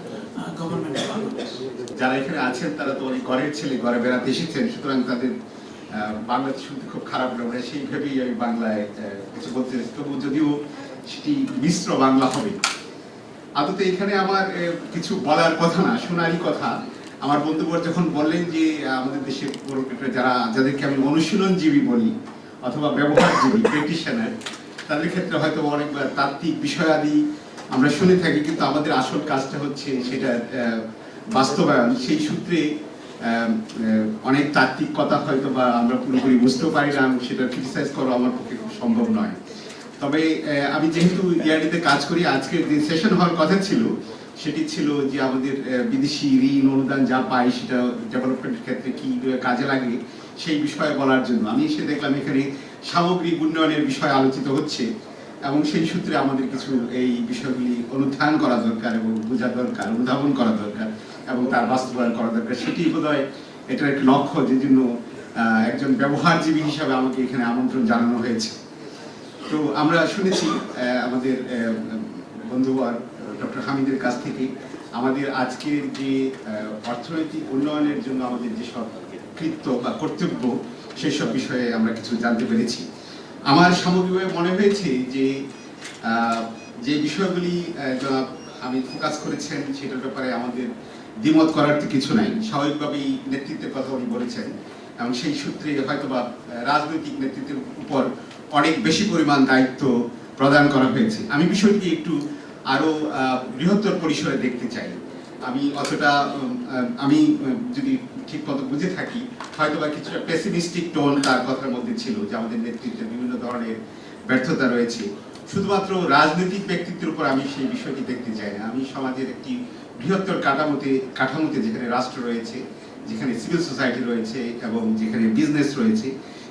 Government of Bangladesh. যারা এখানে আছেন তারা তো অনেক ঘরের ছেলে, ঘরে বেড়াতে এসেছেন, সুতরাং তাদের বাংলা শুনতে খুব খারাপ লাগে, সেইভাবেই আমি বাংলায় কিছু বলতে চাইছি, তবু যদিও সেটি মিশ্র বাংলা হবে। আদতে এখানে আমার কিছু বলার কথা না, শোনারই কথা। আমার বন্ধুবর যখন বললেন যে আমাদের দেশের যাদেরকে আমি অনুশীলনজীবী বলি অথবা ব্যবহারজীবী প্র্যাকটিশনার, তাদের ক্ষেত্রে হয়তো অনেকবার তাত্ত্বিক বিষয়াদি আমরা শুনে থাকি, কিন্তু আমাদের আসল কাজটা হচ্ছে সেটা বাস্তবায়ন। সেই সূত্রে অনেক তাত্ত্বিক কথা হয়তো বা আমরা পুরোপুরি বুঝতেও পারি না, সেটা ক্রিটিসাইজ করা আমার পক্ষে খুব সম্ভব নয়। তবে আমি যেহেতু ইয়ারিতে কাজ করি, আজকে যে সেশন হওয়ার কথা ছিল সেটি ছিল যে আমাদের বিদেশি ঋণ অনুদান যা পাই সেটা ডেভেলপমেন্টের ক্ষেত্রে কি কাজে লাগে সেই বিষয়ে বলার জন্য। আমি এসে দেখলাম এখানে সামগ্রিক উন্নয়নের বিষয় আলোচিত হচ্ছে এবং সেই সূত্রে আমাদের কিছু এই বিষয়গুলি অনুধ্যান করা দরকার এবং বোঝা দরকার, অনুধাবন করা দরকার এবং তার বাস্তবায়ন করা দরকার। সেটি বোধহয় এটার একটি লক্ষ্য, যে জন্য একজন ব্যবহারজীবী হিসাবে আমাকে এখানে আমন্ত্রণ জানানো হয়েছে। তো আমরা শুনেছি আমাদের বন্ধু ডক্টর হামিদের কাছ থেকে আমাদের আজকের যে অর্থনৈতিক উন্নয়নের জন্য আমাদের যেসব কৃত্য বা কর্তব্য সেই সব বিষয়ে আমরা কিছু জানতে পেরেছি। আমার সামগ্রিকভাবে মনে হয়েছে যে যে বিষয়গুলি জনাব হামিদ ফোকাস করেছেন সেটার ব্যাপারে আমাদের দ্বিমত করার তো কিছু নাই। স্বাভাবিকভাবেই নেতৃত্বের কথা উনি বলেছেন এবং সেই সূত্রে হয়তোবা রাজনৈতিক নেতৃত্বের উপর অনেক বেশি পরিমাণ দায়িত্ব প্রদান করা হয়েছে। আমি বিষয়টি একটু আরো বৃহত্তর পরিসরে দেখতে চাই। আমি যদি ঠিক মতো বুঝে থাকি হয়তোবা কিছুটা পেসিমিস্টিক টোন তার কথার মধ্যে ছিল, যে আমাদের নেতৃত্বের বিভিন্ন ধরনের ব্যর্থতা রয়েছে। শুধুমাত্র রাজনৈতিক ব্যক্তিত্বের উপর আমি সেই বিষয়টি দেখতে চাই না। আমি সমাজের একটি বৃহত্তর কাঠামোতে যেখানে রাষ্ট্র রয়েছে, যেখানে সিভিল সোসাইটি রয়েছে এবং যেখানে বিজনেস রয়েছে,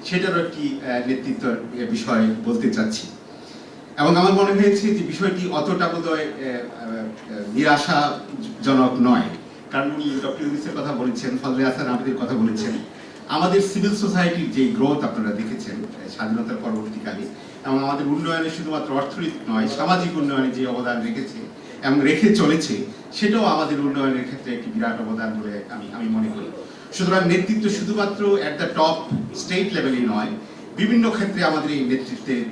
সেটারও একটি নেতৃত্বের বিষয় বলতে চাচ্ছি। এবং আমার মনে হয়েছে যে বিষয়টি অতটা বোধহয় নিরাশাজনক নয়, কারণ উনি ডক্টর ইউনিসের কথা বলেছেন, ফজলে হাসান আহমেদের কথা বলেছেন। আমাদের সিভিল সোসাইটির যে গ্রোথ আপনারা দেখেছেন স্বাধীনতার পরবর্তীকালে, এবং আমাদের উন্নয়নে শুধুমাত্র অর্থনৈতিক নয় সামাজিক উন্নয়নে যে অবদান রেখেছে এবং রেখে চলেছে, সেটাও আমাদের উন্নয়নের ক্ষেত্রে একটি বিরাট অবদান বলে আমি মনে করি। সুতরাং নেতৃত্ব শুধুমাত্র অ্যাট দ্য টপ স্টেট লেভেলই নয়, বিভিন্ন ক্ষেত্রে আমাদের এই নেতৃত্বের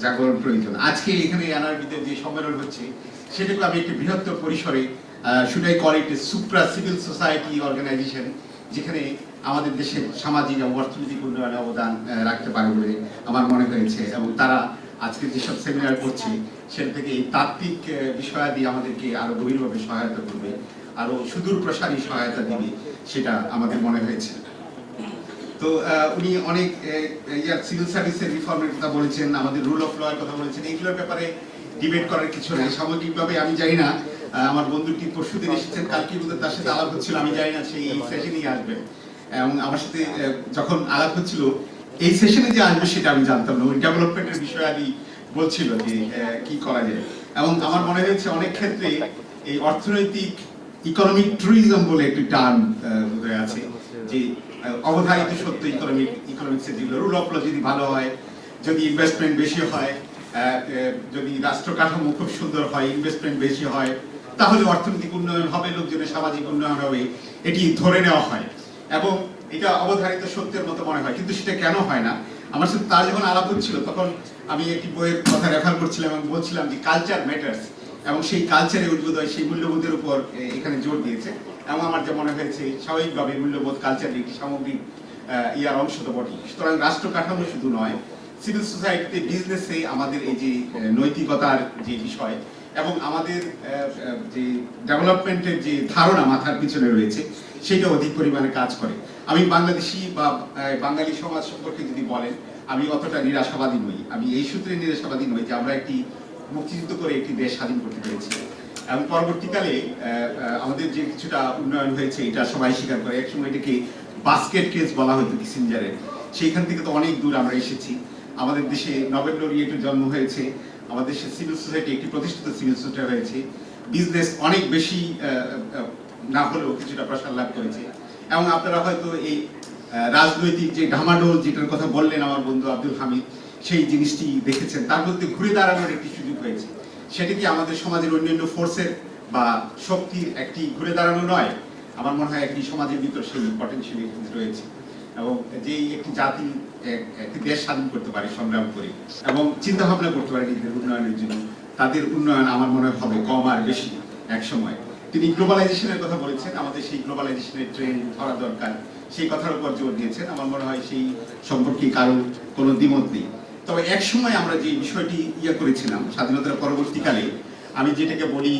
জাগরণ প্রয়োজন। আজকে এখানে এনআরবিতে যে সম্মেলন হচ্ছে সেটাকে আমি একটি বৃহত্তর পরিসরে should I call it a supra civil society organisation, যেখানে আমাদের দেশের সামাজিক এবং অর্থনৈতিক উন্নয়নে অবদান রাখতে পারে বলে আমার মনে হয়েছে। এবং তারা আজকে যেসব সেমিনার করছে সেটা থেকে এই তাত্ত্বিক বিষয়াদি আমাদেরকে আরো গভীরভাবে সহায়তা করবে, আরো সুদূর প্রসারী সহায়তা দিবে, সেটা আমাদের মনে হয়েছে। তো উনি অনেক সিভিল সার্ভিসের রিফর্মের কথা বলেছেন, আমাদের রুল অফ ল এর কথা বলেছেন। এইগুলোর ব্যাপারে ডিবেট করার কিছু নেই। সামগ্রিকভাবে আমি জানি না, আমার বন্ধুটি পরশুদিন এসেছেন, কালকে বোধহয় তার সাথে আলাপ হচ্ছিল, আমি জানি না সেই সেশনেই আসবেন। এবং আমার সাথে যখন আলাপ হচ্ছিল এই সেশনে যে আসবে সেটা আমি জানতাম না। ওই ডেভেলপমেন্টের বিষয়াদি বলছিল যে কি করা যায়। এবং আমার মনে হয়েছে অনেক ক্ষেত্রে এই অর্থনৈতিক ইকোনমিক ট্যুরিজম বলে একটি টার্ম বোধহয় আছে, যে অবধারিত সত্য ইকোনমিক্সের যেগুলো রুল অফ ল যদি ভালো হয়, যদি ইনভেস্টমেন্ট বেশি হয়, যদি রাষ্ট্র কাঠামো খুব সুন্দর হয়, ইনভেস্টমেন্ট বেশি হয়, তাহলে অর্থনৈতিক উন্নয়ন হবে, লোকজনের সামাজিক উন্নয়ন হবে, এটি ধরে নেওয়া হয় এবং এটা অবধারিত সত্যের মতো মনে হয়। কিন্তু সেটা কেন হয় না? আমার সাথে তার যখন আলাপ হচ্ছিল তখন আমি একটি বইয়ের কথা রেফার করছিলাম এবং বলছিলাম যে কালচার ম্যাটার্স, এবং সেই কালচারের উদ্বোধন সেই মূল্যবোধের উপর এখানে জোর দিয়েছে। এবং আমার যা মনে হয়েছে স্বাভাবিকভাবে মূল্যবোধ কালচারের একটি সামগ্রিক ইয়ার অংশ তো বটেই। সুতরাং রাষ্ট্র কাঠামো শুধু নয়, সিভিল সোসাইটিতে, বিজনেসে আমাদের এই যে নৈতিকতার যে বিষয় এবং আমাদের যে ডেভেলপমেন্টের যে ধারণা মাথার পিছনে রয়েছে সেটা অধিক পরিমাণে কাজ করে। আমি বাংলাদেশি বা বাঙালি সমাজ সম্পর্কে যদি বলেন, আমি অতটা নিরাশাবাদী নই। আমি এই সূত্রে নিরাশাবাদী নই যে আমরা একটি মুক্তিযুদ্ধ করে একটি দেশ স্বাধীন করতে পেরেছি এবং পরবর্তীকালে আমাদের যে কিছুটা উন্নয়ন হয়েছে এটা সবাই স্বীকার করে। একসময় এটাকে বাস্কেট কেস বলা হতো কিসিঞ্জারের, সেইখান থেকে তো অনেক দূর আমরা এসেছি। আমাদের দেশে নোবেল লরিয়েটের জন্ম হয়েছে, আমাদের দেশে সিভিল সোসাইটি একটি প্রতিষ্ঠিত সিভিল সোসাইটি হয়েছে, বিজনেস অনেক বেশি না হলেও কিছুটা প্রসার লাভ করেছে। এবং আপনারা হয়তো এই রাজনৈতিক যে ঢামাডোল যেটার কথা বললেন আমার বন্ধু আব্দুল হামিদ, সেই জিনিসটি দেখেছেন। তার মধ্যে ঘুরে দাঁড়ানোর একটি সুযোগ হয়েছে। সেটা কি আমাদের সমাজের অন্যান্য ফোর্সের বা শক্তির একটি ঘুরে দাঁড়ানো নয়? আমার মনে হয় একটি সমাজের ভিতর সেই পটেনশিয়াল রয়েছে এবং যেই একটি জাতি একটি দেশ স্বাধীন করতে পারে সংগ্রাম করে এবং চিন্তা ভাবনা করতে পারে নিজেদের উন্নয়নের জন্য, তাদের উন্নয়ন আমার মনে হবে কম আর বেশি এক সময়। তিনি গ্লোবালাইজেশনের কথা বলেছেন, আমাদের সেই গ্লোবালাইজেশনের ট্রেন্ড ধরা দরকার, সেই কথার উপর জোর দিয়েছেন। আমার মনে হয় সেই সম্পর্কে কারো কোনো দ্বিমত নেই। তবে এক সময় আমরা যে বিষয়টি করেছিলাম স্বাধীনতার পরবর্তীকালে, আমি যেটাকে বলি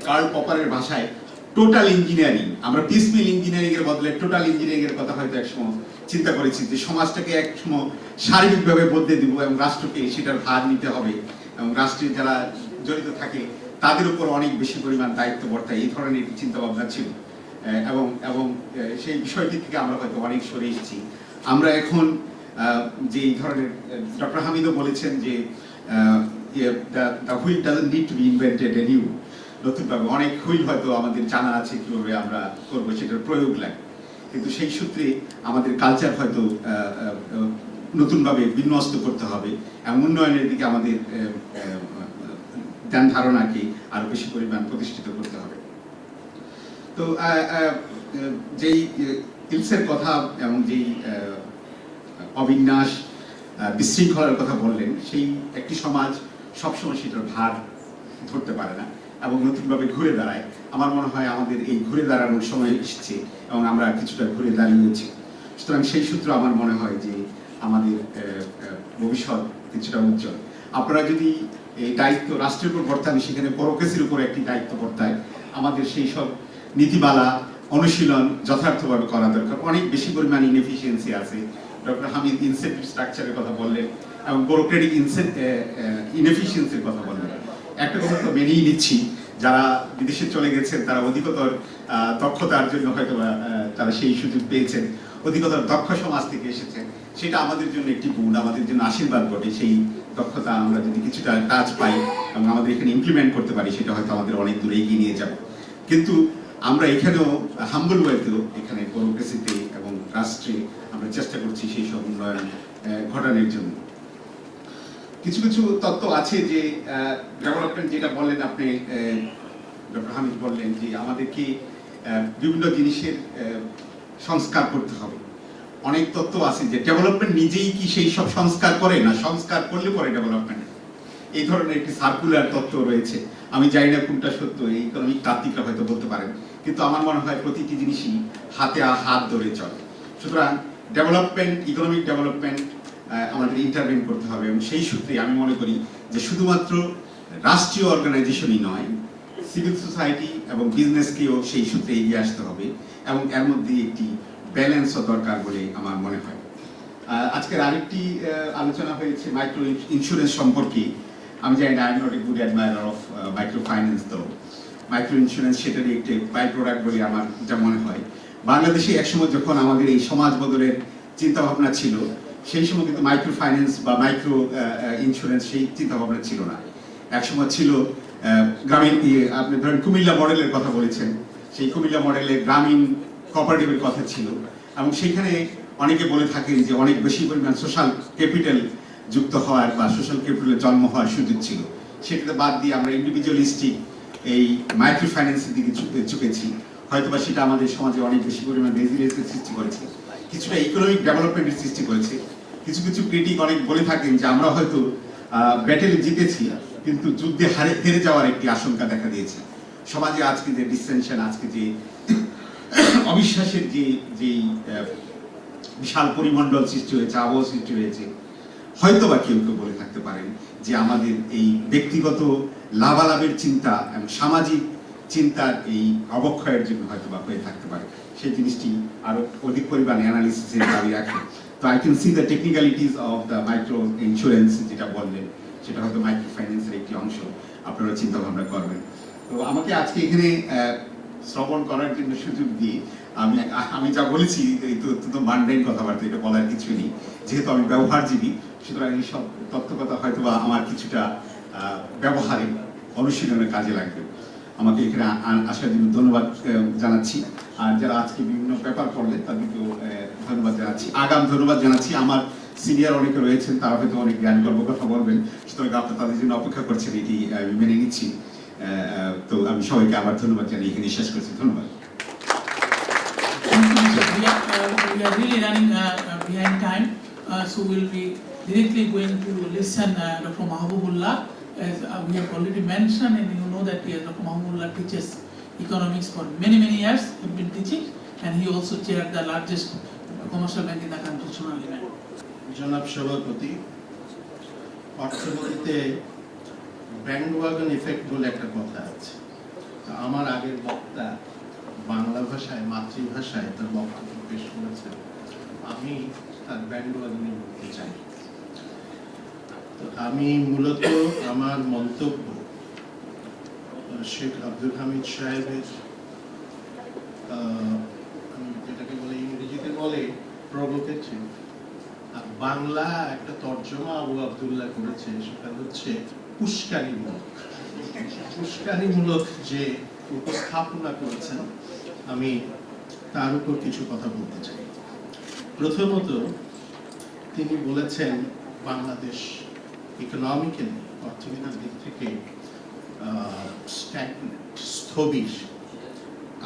কার্ল পপারের ভাষায় টোটাল ইঞ্জিনিয়ারিং, আমরা পিসমিল ইঞ্জিনিয়ারিং এর বদলে টোটাল ইঞ্জিনিয়ারিং এর কথা হয়তো একসময় চিন্তা করেছি যে সমাজটাকে একসময় সার্বিকভাবে বদলে দিব এবং রাষ্ট্রকে সেটার ভার নিতে হবে এবং রাষ্ট্রের যারা জড়িত থাকে তাদের উপর অনেক বেশি পরিমাণ দায়িত্ব বর্তায়, এই ধরনের চিন্তা ভাবনা ছিল এবং সেই বিষয়টি থেকে আমরা হয়তো অনেক সরে এসেছি। আমরা এখন যে এই ধরনের, ডক্টর হামিদও বলেছেন যে the wheel doesn't need to be invented anew, নতুনভাবে অনেক হুইল হয়তো আমাদের জানা আছে কিভাবে আমরা করবো, সেটার প্রয়োগ লাগে, কিন্তু সেই সূত্রে আমাদের কালচার হয়তো নতুনভাবে বিন্যস্ত করতে হবে এবং উন্নয়নের দিকে আমাদের ধ্যান ধারণাকে আরো বেশি পরিমাণ প্রতিষ্ঠিত করতে হবে। তো যেই ইলসের কথা এবং যেই অবিন্যাস বিশৃঙ্খলার কথা বললেন, সেই একটি সমাজ সবসময় সেটার ভার ধরতে পারে না এবং নতুনভাবে ঘুরে দাঁড়ায়। আমার মনে হয় আমাদের এই ঘুরে দাঁড়ানোর সময় এসেছে এবং আমরা কিছুটা ঘুরে দাঁড়িয়েছি। সুতরাং সেই সূত্র আমার মনে হয় যে আমাদের ভবিষ্যৎ কিছুটা উজ্জ্বল। আপনারা যদি এই দায়িত্ব রাষ্ট্রের উপর বর্তান, সেখানে ব্যুরোক্রেসির উপর একটি দায়িত্ব বর্তায়, আমাদের সেই সব নীতিমালা অনুশীলন যথার্থভাবে করা দরকার। অনেক বেশি পরিমাণ ইনএফিসিয়েন্সি আছে। ডক্টর হামিদ ইনসেন্টিভ স্ট্রাকচারের কথা বললেন এবং ব্যুরোক্রেটিক ইনএফিসিয়েন্সির কথা বললেন। একটা কথা তো মেনেই নিচ্ছি, যারা বিদেশে চলে গেছেন তারা অধিকতর দক্ষতার জন্য হয়তো তারা সেই সুযোগ পেয়েছেন, অধিকতর দক্ষ সমাজ থেকে এসেছেন, সেটা আমাদের জন্য একটি গুণ, আমাদের জন্য আশীর্বাদ বটে। সেই দক্ষতা আমরা যদি কিছুটা কাজ পাই এবং আমাদের এখানে ইমপ্লিমেন্ট করতে পারি, সেটা হয়তো আমাদের অনেক দূরে এগিয়ে নিয়ে যাবে। কিন্তু আমরা এখানেও হাম্বল ওয়েতেও এখানে ব্যুরোক্রেসিতে এবং রাষ্ট্রে আমরা চেষ্টা করছি সেই সব উন্নয়ন ঘটানোর জন্য। কিছু কিছু তত্ত্ব আছে যে ডেভেলপমেন্ট, যেটা বললেন আপনি ডক্টর হামিদ বললেন যে আমাদেরকে বিভিন্ন জিনিসের সংস্কার করতে হবে। অনেক তত্ত্ব আছে যে ডেভেলপমেন্ট নিজেই কি সেই সব সংস্কার করে, না সংস্কার করলে পরে ডেভেলপমেন্ট, এই ধরনের একটি সার্কুলার তত্ত্ব রয়েছে। আমি জানি না কোনটা সত্য, এই ইকোনমিক তাত্ত্বিকরা হয়তো বলতে পারেন, কিন্তু আমার মনে হয় প্রতিটি জিনিসই হাতে হাত ধরে চলে। সুতরাং ডেভেলপমেন্ট, ইকোনমিক ডেভেলপমেন্ট আমাদের ইন্টারভেন করতে হবে এবং সেই সূত্রে আমি মনে করি যে শুধুমাত্র রাষ্ট্রীয় অর্গানাইজেশনই নয়, সিভিল সোসাইটি এবং বিজনেসকেও সেই সূত্রে এগিয়ে আসতে হবে এবং এর মধ্যে একটি ব্যালেন্সও দরকার বলে আমার মনে হয়। আজকের আরেকটি আলোচনা হয়েছে মাইক্রো ইন্স্যুরেন্স সম্পর্কে। আমি জানি না, I am not a good admire of micro finance, তো মাইক্রো ইন্স্যুরেন্স সেটারই একটি বাই প্রোডাক্ট বলে আমার যা মনে হয়। বাংলাদেশে একসময় যখন আমাদের এই সমাজ বদলের চিন্তা ভাবনা ছিল, সেই সময় কিন্তু মাইক্রো ফাইন্যান্স বা মাইক্রো ইন্স্যুরেন্স সেই চিন্তা ভাবনা ছিল না। একসময় ছিল গ্রামীণ, আপনি ধরেন কুমিল্লা মডেলের কথা বলেছেন, সেই কুমিল্লা মডেলে গ্রামীণ কোঅপারেটিভের কথা ছিল এবং সেখানে অনেকে বলে থাকেন যে অনেক বেশি পরিমাণ সোশ্যাল ক্যাপিটাল যুক্ত হওয়ার বা সোশ্যাল ক্যাপিটালের জন্ম হওয়ার সুযোগ ছিল। সেটাতে বাদ দিয়ে আমরা ইন্ডিভিজুয়ালিস্টিক এই মাইক্রো ফাইন্যান্সের দিকে ঝুঁকেছি। হয়তোবা সেটা আমাদের সমাজে অনেক বেশি পরিমাণ রেজিলিয়েন্সের সৃষ্টি করেছে, কিছুটা ইকোনমিক ডেভেলপমেন্টের সৃষ্টি করেছে। কিছু কিছু ক্রিটিক অনেক বলে থাকেন যে আমরা হয়তো ব্যাটেলে জিতেছি, কিন্তু যুদ্ধে হেরে যাওয়ার একটি আশঙ্কা দেখা দিয়েছে। সমাজে আজকে যে ডিসটেনশন, আজকে যে অবিশ্বাসের যে বিশাল পরিমণ্ডল সৃষ্টি হয়েছে, আবহাওয়া সৃষ্টি হয়েছে, হয়তোবা কেউ কেউ বলে থাকতে পারেন যে আমাদের এই ব্যক্তিগত লাভালাভের চিন্তা এবং সামাজিক চিন্তার এই অবক্ষয়ের জন্য হয়তোবা হয়ে থাকতে পারে, সেই জিনিসটি আরো অধিক পরিমাণে অ্যানালিসিসের দাবি রাখে। তো I can see the technicalities of the micro insurance, যেটা বললেন সেটা হয়তো মাইক্রো ফাইন্যান্সের একটি অংশ, আপনারা চিন্তা ভাবনা করবেন। তো আমাকে আজকে এখানে শ্রবণ করার জন্য সুযোগ দিয়ে আমি যা বলেছি এই তো মানডাইন কথাবার্তা, এটা বলার কিছু নেই, যেহেতু আমি ব্যবহারজীবী, সুতরাং এই সব তথ্য কথা হয়তো বা আমার কিছুটা ব্যবহারে অনুশীলনের কাজে লাগবে। আমাকে এখানে আসার জন্য ধন্যবাদ জানাচ্ছি, আর যারা আজকে বিভিন্ন পেপার পড়লেন তাদেরকেও ধন্যবাদ জানাচ্ছি, আগাম ধন্যবাদ জানাচ্ছি। আমার সিনিয়র অনেকে রয়েছেন, তারা হয়তো অনেক জ্ঞান গর্ব কথা বলবেন, সুতরাং আপনারা তাদের জন্য অপেক্ষা করছেন, এটি আমি মেনে নিচ্ছি। তো আমি সবাইকে আবার ধন্যবাদ জানিয়ে এখানে শেষ করছি। ধন্যবাদ। We are really running behind time, so we'll be directly going to listen Dr. Mahbubullah. As we have already mentioned, and you know that Dr. Mahbubullah teaches economics for many years, have been teaching, and he also chaired the largest commercial bank in the country, Sonali Bank. জনাব সভাপতি, অর্থনীতিতে ব্যান্ডওয়াগন effect বলে একটা কথা আছে। আমার আগের বক্তা বাংলা ভাষায়, মাতৃভাষায় তার বক্তব্য পেশ করেছেন, আমি তার ব্যান্ডওয়াগনে বলতে চাই। তো আমি মূলত আমার মন্তব্য শেখ আব্দুল হামিদ সাহেবের যেটাকে বলে ইংরেজিতে বলে প্রভোকেটিভ, আর বাংলা একটা তর্জমা আবু আব্দুল্লাহ করেছে, সেটা হচ্ছে উস্কানিমূলক যে উপস্থাপনা করেছেন, আমি তার উপর কিছু কথা বলতে চাই। প্রথমত তিনি বলেছেন বাংলাদেশ ইকোনমিক্যালি, অর্থনীতির দিক থেকে স্থবির।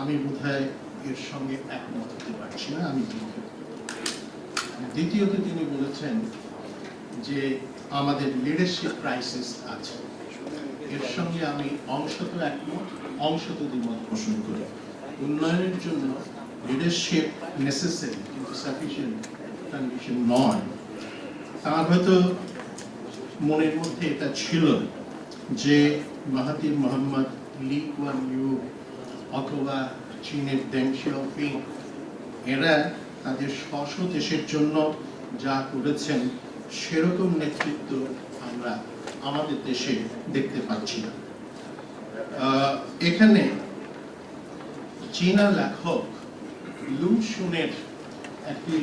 আমি বোধহয় এর সঙ্গে একমত হতে পারছি না। আমি দ্বিতীয়ত তিনি বলেছেন যে আমাদের লিডারশিপ ক্রাইসিস আছে। এর সঙ্গে আমি অংশত একমত, অংশত দ্বিমত পোষণ করি। উন্নয়নের জন্য লিডারশিপ নেসেসারি, কিন্তু সাফিসিয়েন্ট কন্ডিশন নয়। তার হয়তো মনের মধ্যে এটা ছিল যে মাহাথির মোহাম্মদ, লি কুয়ান ইউ অথবা চীনের দেং শিয়াওপিং, এরা তাদের স্ব দেশের জন্য যা করেছেন সেরকম নেতৃত্ব আমরা আমাদের দেশে দেখতে পাচ্ছি না। এখানে চীনা লেখক লু শুনের একটি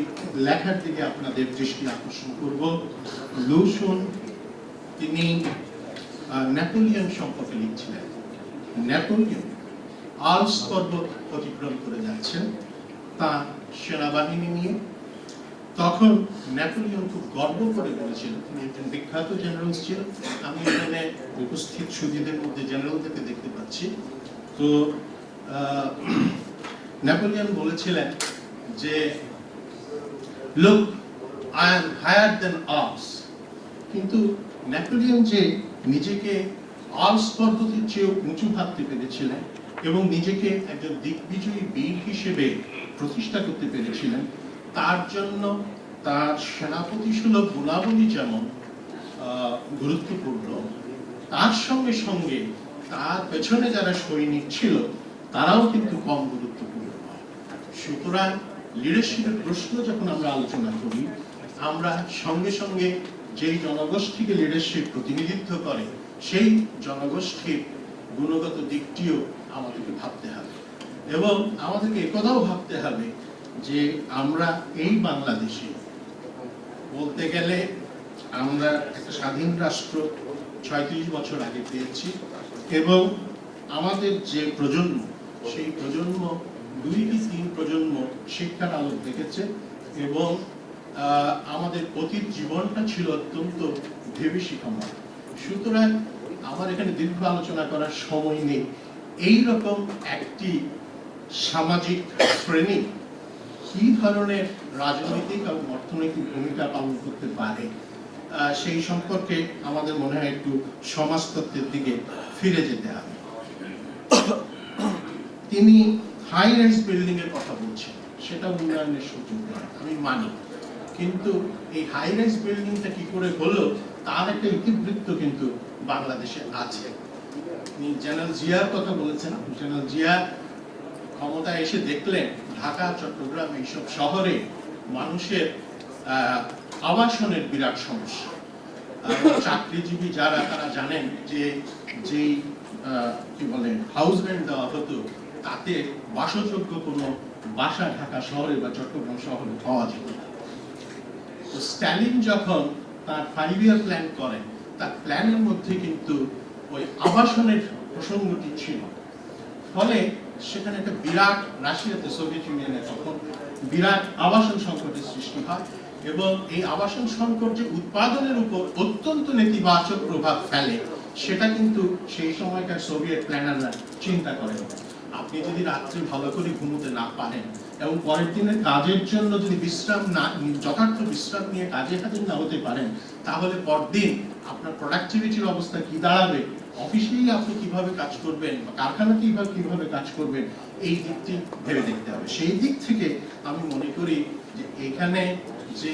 লেখার দিকে আপনাদের দৃষ্টি আকর্ষণ করব। লু শুন তিনি নেপোলিয়ন সম্পর্কে লিখছিলেন। নেপোলিয়ন আল্পস পর্বত অতিক্রম করে যাচ্ছেন তার সেনাবাহিনী নিয়ে। তখন নেপোলিয়ন খুব গর্ব করে বলেছিলেন, তিনি একজন বিখ্যাত জেনারেল ছিলেন। আমি এখানে উপস্থিত সুধীদের মধ্যে জেনারেলদেরকে দেখতে পাচ্ছি। তো নেপোলিয়ন বলেছিলেন যে look, I am higher than Alps. কিন্তু নেপোলিয়ন যে নিজেকে আল্পস পর্বতের চেয়েও উঁচু ভাবতে পেরেছিলেন এবং নিজেকে একজন দিগ্বিজয়ী বীর হিসেবে প্রতিষ্ঠা করতে পেরেছিলেন, তার জন্য তার সেনাপতি সুলভ গুণাবলী যেমন গুরুত্বপূর্ণ, তার সঙ্গে সঙ্গে তার পেছনে যারা সৈনিক ছিল তারাও কিন্তু কম গুরুত্বপূর্ণ নয়। সুতরাং লিডারশিপের প্রশ্ন যখন আমরা আলোচনা করি, আমরা সঙ্গে সঙ্গে যেই জনগোষ্ঠীকে লিডারশিপ প্রতিনিধিত্ব করে সেই জনগোষ্ঠীর গুণগত দিকটিও আমাদেরকে ভাবতে হবে। এবং আমাদেরকে একথাও ভাবতে হবে যে আমরা এই বাংলাদেশে বলতে গেলে আমরা একটা স্বাধীন রাষ্ট্র ৩৬ বছর আগে পেয়েছি, এবং আমাদের যে প্রজন্ম, সেই প্রজন্ম ২ কি ৩ প্রজন্ম শিক্ষার আলোক দেখেছে, এবং আমাদের অতীত জীবনটা ছিল অত্যন্ত ভেবেশিকাময়। সুতরাং আমার এখানে দীর্ঘ আলোচনা করার সময় নেই। এইরকম একটি সামাজিক শ্রেণী কি ধরনের রাজনৈতিক এবং অর্থনৈতিক ভূমিকা পালন করতে পারে সেই সম্পর্কে আমাদের মনে হয় একটু সমাজতত্ত্বের দিকে ফিরে যেতে হবে। তিনি হাই রাইজ বিল্ডিং এর কথা বলছেন, সেটা উন্নয়নের সুযোগ নয়, আমি মানি। কিন্তু এই হাই রাইজ বিল্ডিংটা কি করে হলো তার একটা ইতিবৃত্ত কিন্তু বাংলাদেশে আছে। জেনারেল জিয়ার কথা বলেছেন। জেনারেল জিয়া ক্ষমতায় এসে দেখলেন ঢাকা, চট্টগ্রাম এইসব শহরে মানুষের আবাসনের বিরাট সমস্যা। চাকরিজীবী যারা তারা জানেন যে যেই কি বলে হাউস রেন্ট দেওয়া হতো তাতে বাসযোগ্য কোনো বাসা ঢাকা শহরে বা চট্টগ্রাম শহরে পাওয়া যেত না। তো স্ট্যালিন যখন তার 5 ইয়ার প্ল্যান করেন, তার প্ল্যানের মধ্যে কিন্তু ওই আবাসনের প্রসঙ্গটি ছিল। ফলে সেখানে একটা বিরাট, রাশিয়াতে, সোভিয়েত ইউনিয়নে তখন বিরাট আবাসন সংকটের সৃষ্টি হয় এবং এই আবাসন সংকট যে উৎপাদনের উপর অত্যন্ত নেতিবাচক প্রভাব ফেলে সেটা কিন্তু সেই সময়কার সোভিয়েত প্ল্যানাররা চিন্তা করেন। আপনি যদি রাত্রে ভালো করে ঘুমোতে না পারেন এবং পরের দিনের কাজের জন্য যদি বিশ্রাম না, যথার্থ বিশ্রাম নিয়ে কাজে হাজির না হতে পারেন, তাহলে পরদিন আপনার প্রোডাক্টিভিটির অবস্থা কি দাঁড়াবে, অফিসেই আপনি কিভাবে কাজ করবেন বা কারখানাতে কিভাবে কাজ করবেন, এই দিকটি ভেবে দেখতে হবে। সেই দিক থেকে আমি মনে করি যে এখানে যে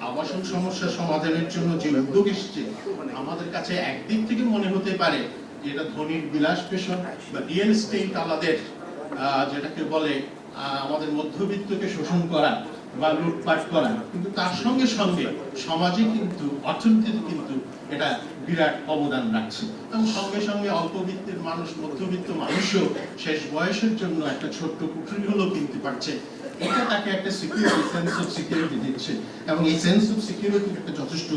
আবাসন সমস্যা সমাধানের জন্য যে উদ্যোগ এসছে, আমাদের কাছে একদিক থেকে মনে হতে পারে যে এটা ধনীর বিলাস পেশন বা রিয়েল এস্টেট আলাদের যেটাকে বলে আমাদের মধ্যবিত্তকে শোষণ করা বা লুটপাট করা, কিন্তু তার সঙ্গে সঙ্গে সমাজে কিন্তু অর্থনীতিতে কিন্তু এটা বিরাট অবদান রাখছে এবং সঙ্গে সঙ্গে অল্পবিত্তের মানুষ, মধ্যবিত্ত মানুষও শেষ বয়সের জন্য একটা ছোট্ট কুঠুরি হলেও কিনতে পারছে। এটা তাকে একটা সিকিউরিটি, সেন্স অফ সিকিউরিটি দিচ্ছে এবং এই সেন্স অফ সিকিউরিটির একটা যথেষ্ট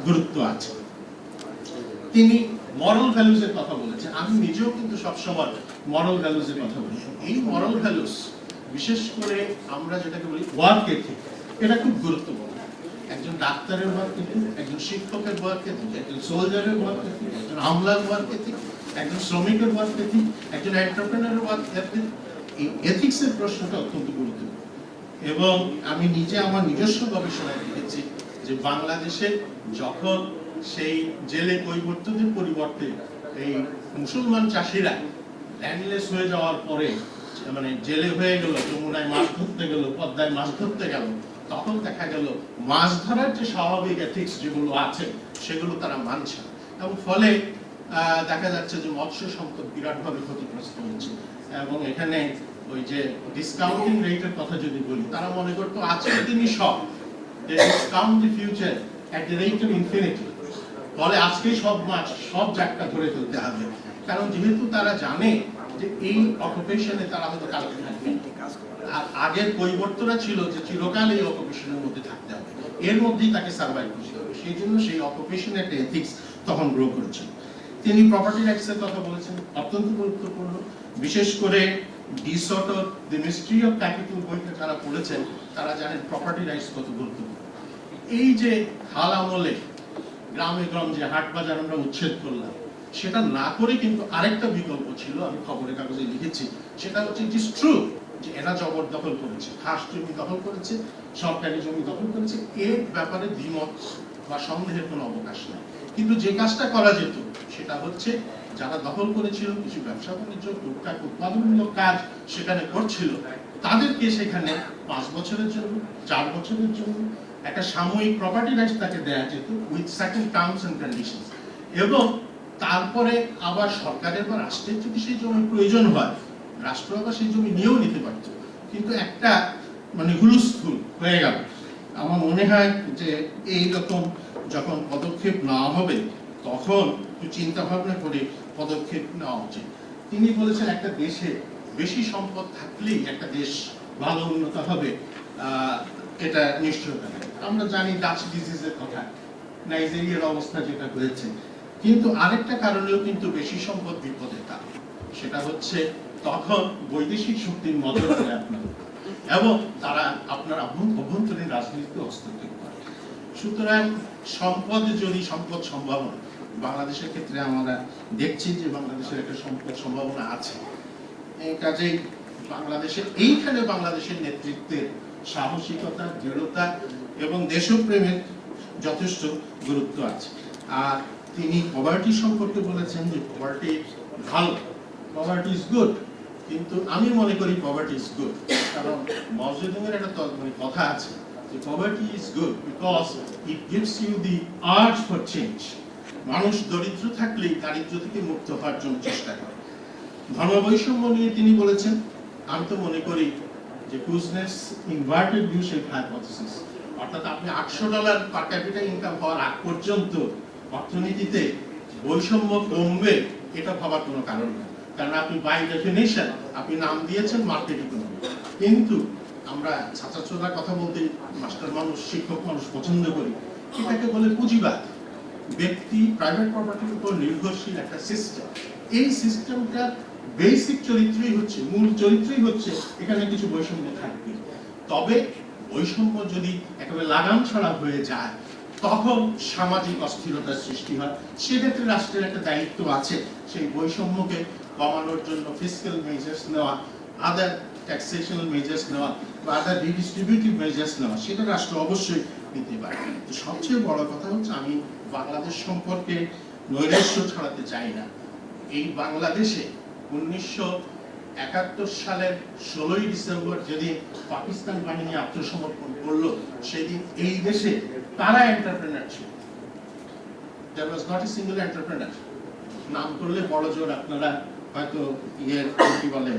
গুরুত্ব আছে। তিনি মরাল ভ্যালুজ এর কথা বলেছেন। আমি নিজেও কিন্তু সবসময় মরাল ভ্যালুজ এর কথা বলি। এই মরাল ভ্যালুজ বিশেষ করে আমরা যেটাকে বলি ওয়ার্ক এথিক, এটা খুব গুরুত্বপূর্ণ। একজন ডাক্তারের ওয়ার্ক এথিক, একজন শিক্ষকের ওয়ার্ক এথিক, একজন সোলজারের ওয়ার্ক এথিক, একজন আমলার ওয়ার্ক এথিক, একজন শ্রমিকের ওয়ার্ক এথিক, একজন এন্টারপ্রেনারের ওয়ার্ক এথিক। এই এথিক্স এর প্রশ্নটা অত্যন্ত গুরুত্বপূর্ণ এবং আমি নিজে আমার নিজস্ব গবেষণায় দেখেছি যে বাংলাদেশে যখন সেই জেলে কৈবর্তদের পরিবর্তে এই মুসলমান চাষিরা ল্যান্ডলেস হয়ে যাওয়ার পরে, মানে জেলে হয়ে গেল, যমুনায় মাছ ধরতে গেল, পদ্মায় মাছ ধরতে গেল, তখন দেখা গেল মাছ ধরার যে স্বাভাবিক এথিক্স যেগুলো আছে সেগুলো তারা মানছে এবং ফলে দেখা যাচ্ছে যে মৎস্য সম্পদ বিরাটভাবে ক্ষতিগ্রস্ত হচ্ছে। এবং এখানে ওই যে ডিসকাউন্টিং রেটের কথা যদি বলি, তারা মনে করতো আজকের দিনই সব, discount the future at the rate of infinity. ফলে আজকেই সব মাছ, সব জায়গা ধরে ফেলতে হবে, কারণ যেহেতু তারা জানে যে এই অকুপেশনে তারা হয়তো কালকে থাকবে। আর আগের পরিবর্তনটা ছিল যে চিরকাল এই অকুপেশনের মধ্যে থাকতে হবে, এর মধ্যেই তাকে সার্ভাইভ করতে হবে। সেই জন্য সেই অকুপেশনের একটা এথিক্স তখন গ্রো করেছে। তিনি প্রপার্টি রাইটস এর কথা বলেছেন, অত্যন্ত গুরুত্বপূর্ণ। বিশেষ করে de Soto of the mystery of capital বইটা যারা পড়েছেন তারা জানেন প্রপার্টি রাইটস কত গুরুত্বপূর্ণ। এই যে হাল আমলে গ্রামে গঞ্জে হাট বাজার আমরা উচ্ছেদ করলাম, সেটা না করে কিন্তু আরেকটা বিকল্প ছিল, আমি খবরের কাগজে লিখেছি, সেটা হচ্ছে ইট ইজ ট্রু যে এরা জবরদখল করেছে, খাস জমি দখল করেছে, সরকারি জমি দখল করেছে, এর ব্যাপারে দ্বিমত বা সন্দেহের কোনো অবকাশ নেই। কিন্তু যে কাজটা করা যেত সেটা হচ্ছে যারা দখল করেছিল, কিছু ব্যবসা বাণিজ্য, টুকটাক উৎপাদনমূলক কাজ সেখানে করছিল, তাদেরকে সেখানে 5 বছরের জন্য, 4 বছরের জন্য একটা সাময়িক প্রপার্টি রাইটস তাকে দেয়া যেত with certain terms and conditions. এবং তারপরে আবার সরকারের বা রাষ্ট্রের যদি সেই জমি প্রয়োজন হয়, রাষ্ট্র আবার সেই জমি নিয়েও নিতে পারত। কিন্তু একটা মানে হুলস্থুল হয়ে গেল। আমার মনে হয় যে এই রকম যখন পদক্ষেপ নেওয়া হবে তখন একটু চিন্তা ভাবনা করে পদক্ষেপ নেওয়া উচিত। তিনি বলেছেন একটা দেশে বেশি সম্পদ থাকলেই একটা দেশ ভালো উন্নত হবে, এটা নিশ্চয়তা নেই। আমরা জানি ডাচ ডিজিজের কথা, নাইজেরিয়ার অবস্থা যেটা হয়েছে। কিন্তু আরেকটা কারণেও কিন্তু বেশি সম্পদ বিপদের কারণ, সেটা হচ্ছে তখন বৈদেশিক শক্তির নজর পড়ে আপনার এবং তারা আপনার অভ্যন্তরীণ রাজনীতিতে হস্তক্ষেপ করে। সুতরাং সম্পদ যদি সম্পদ সম্ভাবনা বাংলাদেশের ক্ষেত্রে আমরা দেখছি যে বাংলাদেশের একটা সম্পদ সম্ভাবনা আছে। এই কাজেই এইখানে বাংলাদেশের নেতৃত্বের সাহসিকতা, দৃঢ়তা এবং দেশপ্রেমের যথেষ্ট গুরুত্ব আছে। আর তিনি পভার্টি সম্পর্কে বলেছেন যে পভার্টি ভালো, পভার্টি ইজ গুড, কিন্তু আমি মনে করি পভার্টি ইজ গুড। কারণ মজদুমের একটা কথা আছে The poverty is good because it gives you the urge for change. মানুষ দরিদ্র থাকলেই দারিদ্র থেকে মুক্ত হওয়ার জন্য চেষ্টা করে। ধর্ম বৈষম্য নিয়ে তিনি বলেছেন, আমি তো মনে করি যে কুজনেস ইনভার্টেড ইউ শেপ হাইপোথিসিস, অর্থাৎ আপনি $800 পার ক্যাপিটা ইনকাম হওয়ার আগ পর্যন্ত অর্থনীতিতে বৈষম্য কমবে এটা ভাবার কোনো কারণ নেই, কারণ আপনি বাই ডেফিনেশন আপনি নাম দিয়েছেন মার্কেট ইকোনমি। কিন্তু আমরা ছাত্রছাত্রীরা কথা বলতে মাস্টার মানুষ শিক্ষক মানুষ পছন্দ করি, এটাকে বলে পুঁজিবাদ। ব্যক্তি প্রাইভেট প্রপার্টির উপর নির্ভরশীল একটা সিস্টেম, এই সিস্টেমটার বেসিক চরিত্রই হচ্ছে, মূল চরিত্রই হচ্ছে এখানে কিছু বৈষম্য থাকবে। তবে বৈষম্য যদি একেবারে লাগাম ছাড়া হয়ে যায় তখন সামাজিক অস্থিরতার সৃষ্টি হয়। সেক্ষেত্রে রাষ্ট্রের একটা দায়িত্ব আছে সেই বৈষম্যকে কমানোর জন্য ফিসক্যাল মেজার্স নেওয়া, আদার ট্যাক্সেশনাল মেজার্স নেওয়া বা আদার রিডিস্ট্রিবিউটিভ মেজার্স নেওয়া, সেটা রাষ্ট্র অবশ্যই নিতে পারে। তো সবচেয়ে বড় কথা হচ্ছে আমি বাংলাদেশ সম্পর্কে নৈরাশ্য ছড়াতে চাই না। এই বাংলাদেশে 1971 সালের 16ই ডিসেম্বর যেদিন পাকিস্তান বাহিনী আত্মসমর্পণ করলো, সেদিন এই দেশে কারা এন্টারপ্রেনার ছিল? There was not a single entrepreneur. নাম করলে বড় জোর আপনারা হয়তো কি বলে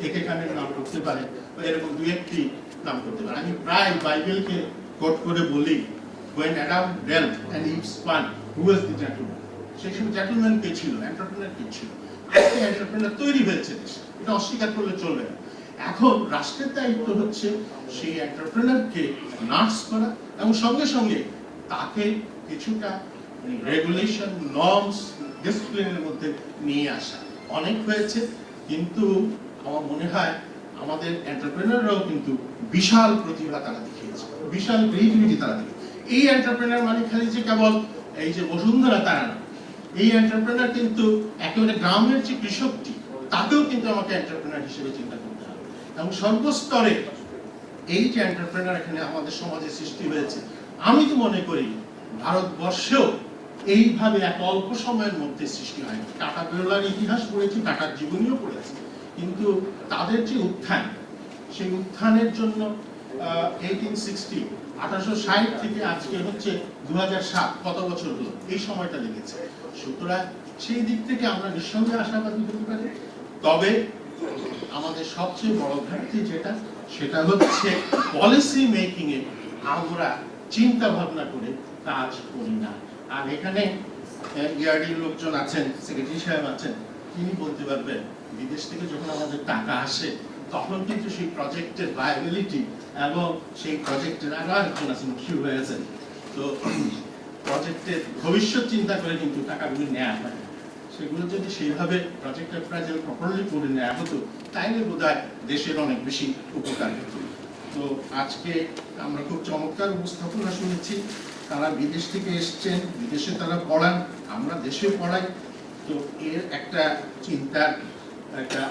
এখানে নাম করতে পারেন বা এরকম দু একটি নাম করতে পারেন। আমি প্রায় বাইবেলকে কোট করে বলি, when Adam dealt and Eve spun, who was the gentleman? সেই সময় জেন্টলম্যান কে ছিল, এন্টারপ্রেনার কে ছিল? একটা এন্টারপ্রেনার তৈরি হয়েছে দেশে, এটা অস্বীকার করলে চলবে না। এখন রাষ্ট্রের দায়িত্ব হচ্ছে সেই এন্টারপ্রেনারকে নার্স করা এবং সঙ্গে সঙ্গে তাকে কিছুটা রেগুলেশন, নর্মস, ডিসিপ্লিনের মধ্যে নিয়ে আসা। অনেক হয়েছে, কিন্তু আমার মনে হয় আমাদের এন্টারপ্রেনাররাও কিন্তু বিশাল প্রতিভা তারা দেখিয়েছে, বিশাল ক্রিয়েটিভিটি তারা দেখিয়েছে। এই এন্টারপ্রেনার মানে খালি যে কেবল এই যে বসুন্ধরা তারা না, এই এন্টারপ্রেনার কিন্তু একেবারে গ্রামের যে কৃষকটি তাকেও কিন্তু আমাকে এন্টারপ্রেনার হিসেবে চিন্তা করতে হবে। এবং সর্বস্তরে এই যে এন্টারপ্রেনার এখানে আমাদের সমাজে সৃষ্টি হয়েছে, আমি তো মনে করি ভারতবর্ষেও এইভাবে এক অল্প সময়ের মধ্যে সৃষ্টি হয়নি। টাটা বিড়লার ইতিহাস পড়েছি, টাটার জীবনীও পড়েছি, কিন্তু তাদের যে উত্থান, সেই উত্থানের জন্য 1860 থেকে আজকে হচ্ছে 2007, কত বছর হলো, এই সময়টা লেগেছে। সুতরাং সেই দিক থেকে আমরা নিঃসন্দেহে আশাবাদী হতে পারি। তবে আমাদের সবচেয়ে বড় ঘাটতি যেটা, সেটা হচ্ছে পলিসি মেকিং এ আমরা চিন্তা ভাবনা করে কাজ করি না। আর এখানে ইয়ারডির লোকজন আছেন, সেক্রেটারি সাহেব আছেন, তিনি বলতে পারবেন বিদেশ থেকে যখন আমাদের টাকা আসে তখন কিন্তু সেই প্রজেক্টের ভায়াবিলিটি এবং সেই প্রজেক্টের আরেকজন আছেন শুরু হয়েছে, তো প্রজেক্টের ভবিষ্যৎ চিন্তা করে কিন্তু টাকাগুলো নেওয়া হয়। সেগুলো যদি সেইভাবে প্রজেক্ট অ্যাপ্রাইজাল প্রপারলি করে নেওয়া হতো তাইলে বোধহয় দেশের অনেক বেশি উপকার হতো। তো আজকে আমরা খুব চমৎকার উপস্থাপনা শুনেছি, তারা বিদেশ থেকে এসছেন, বিদেশে তারা পড়ান, আমরা দেশে পড়াই। তো এর একটা চিন্তার একটা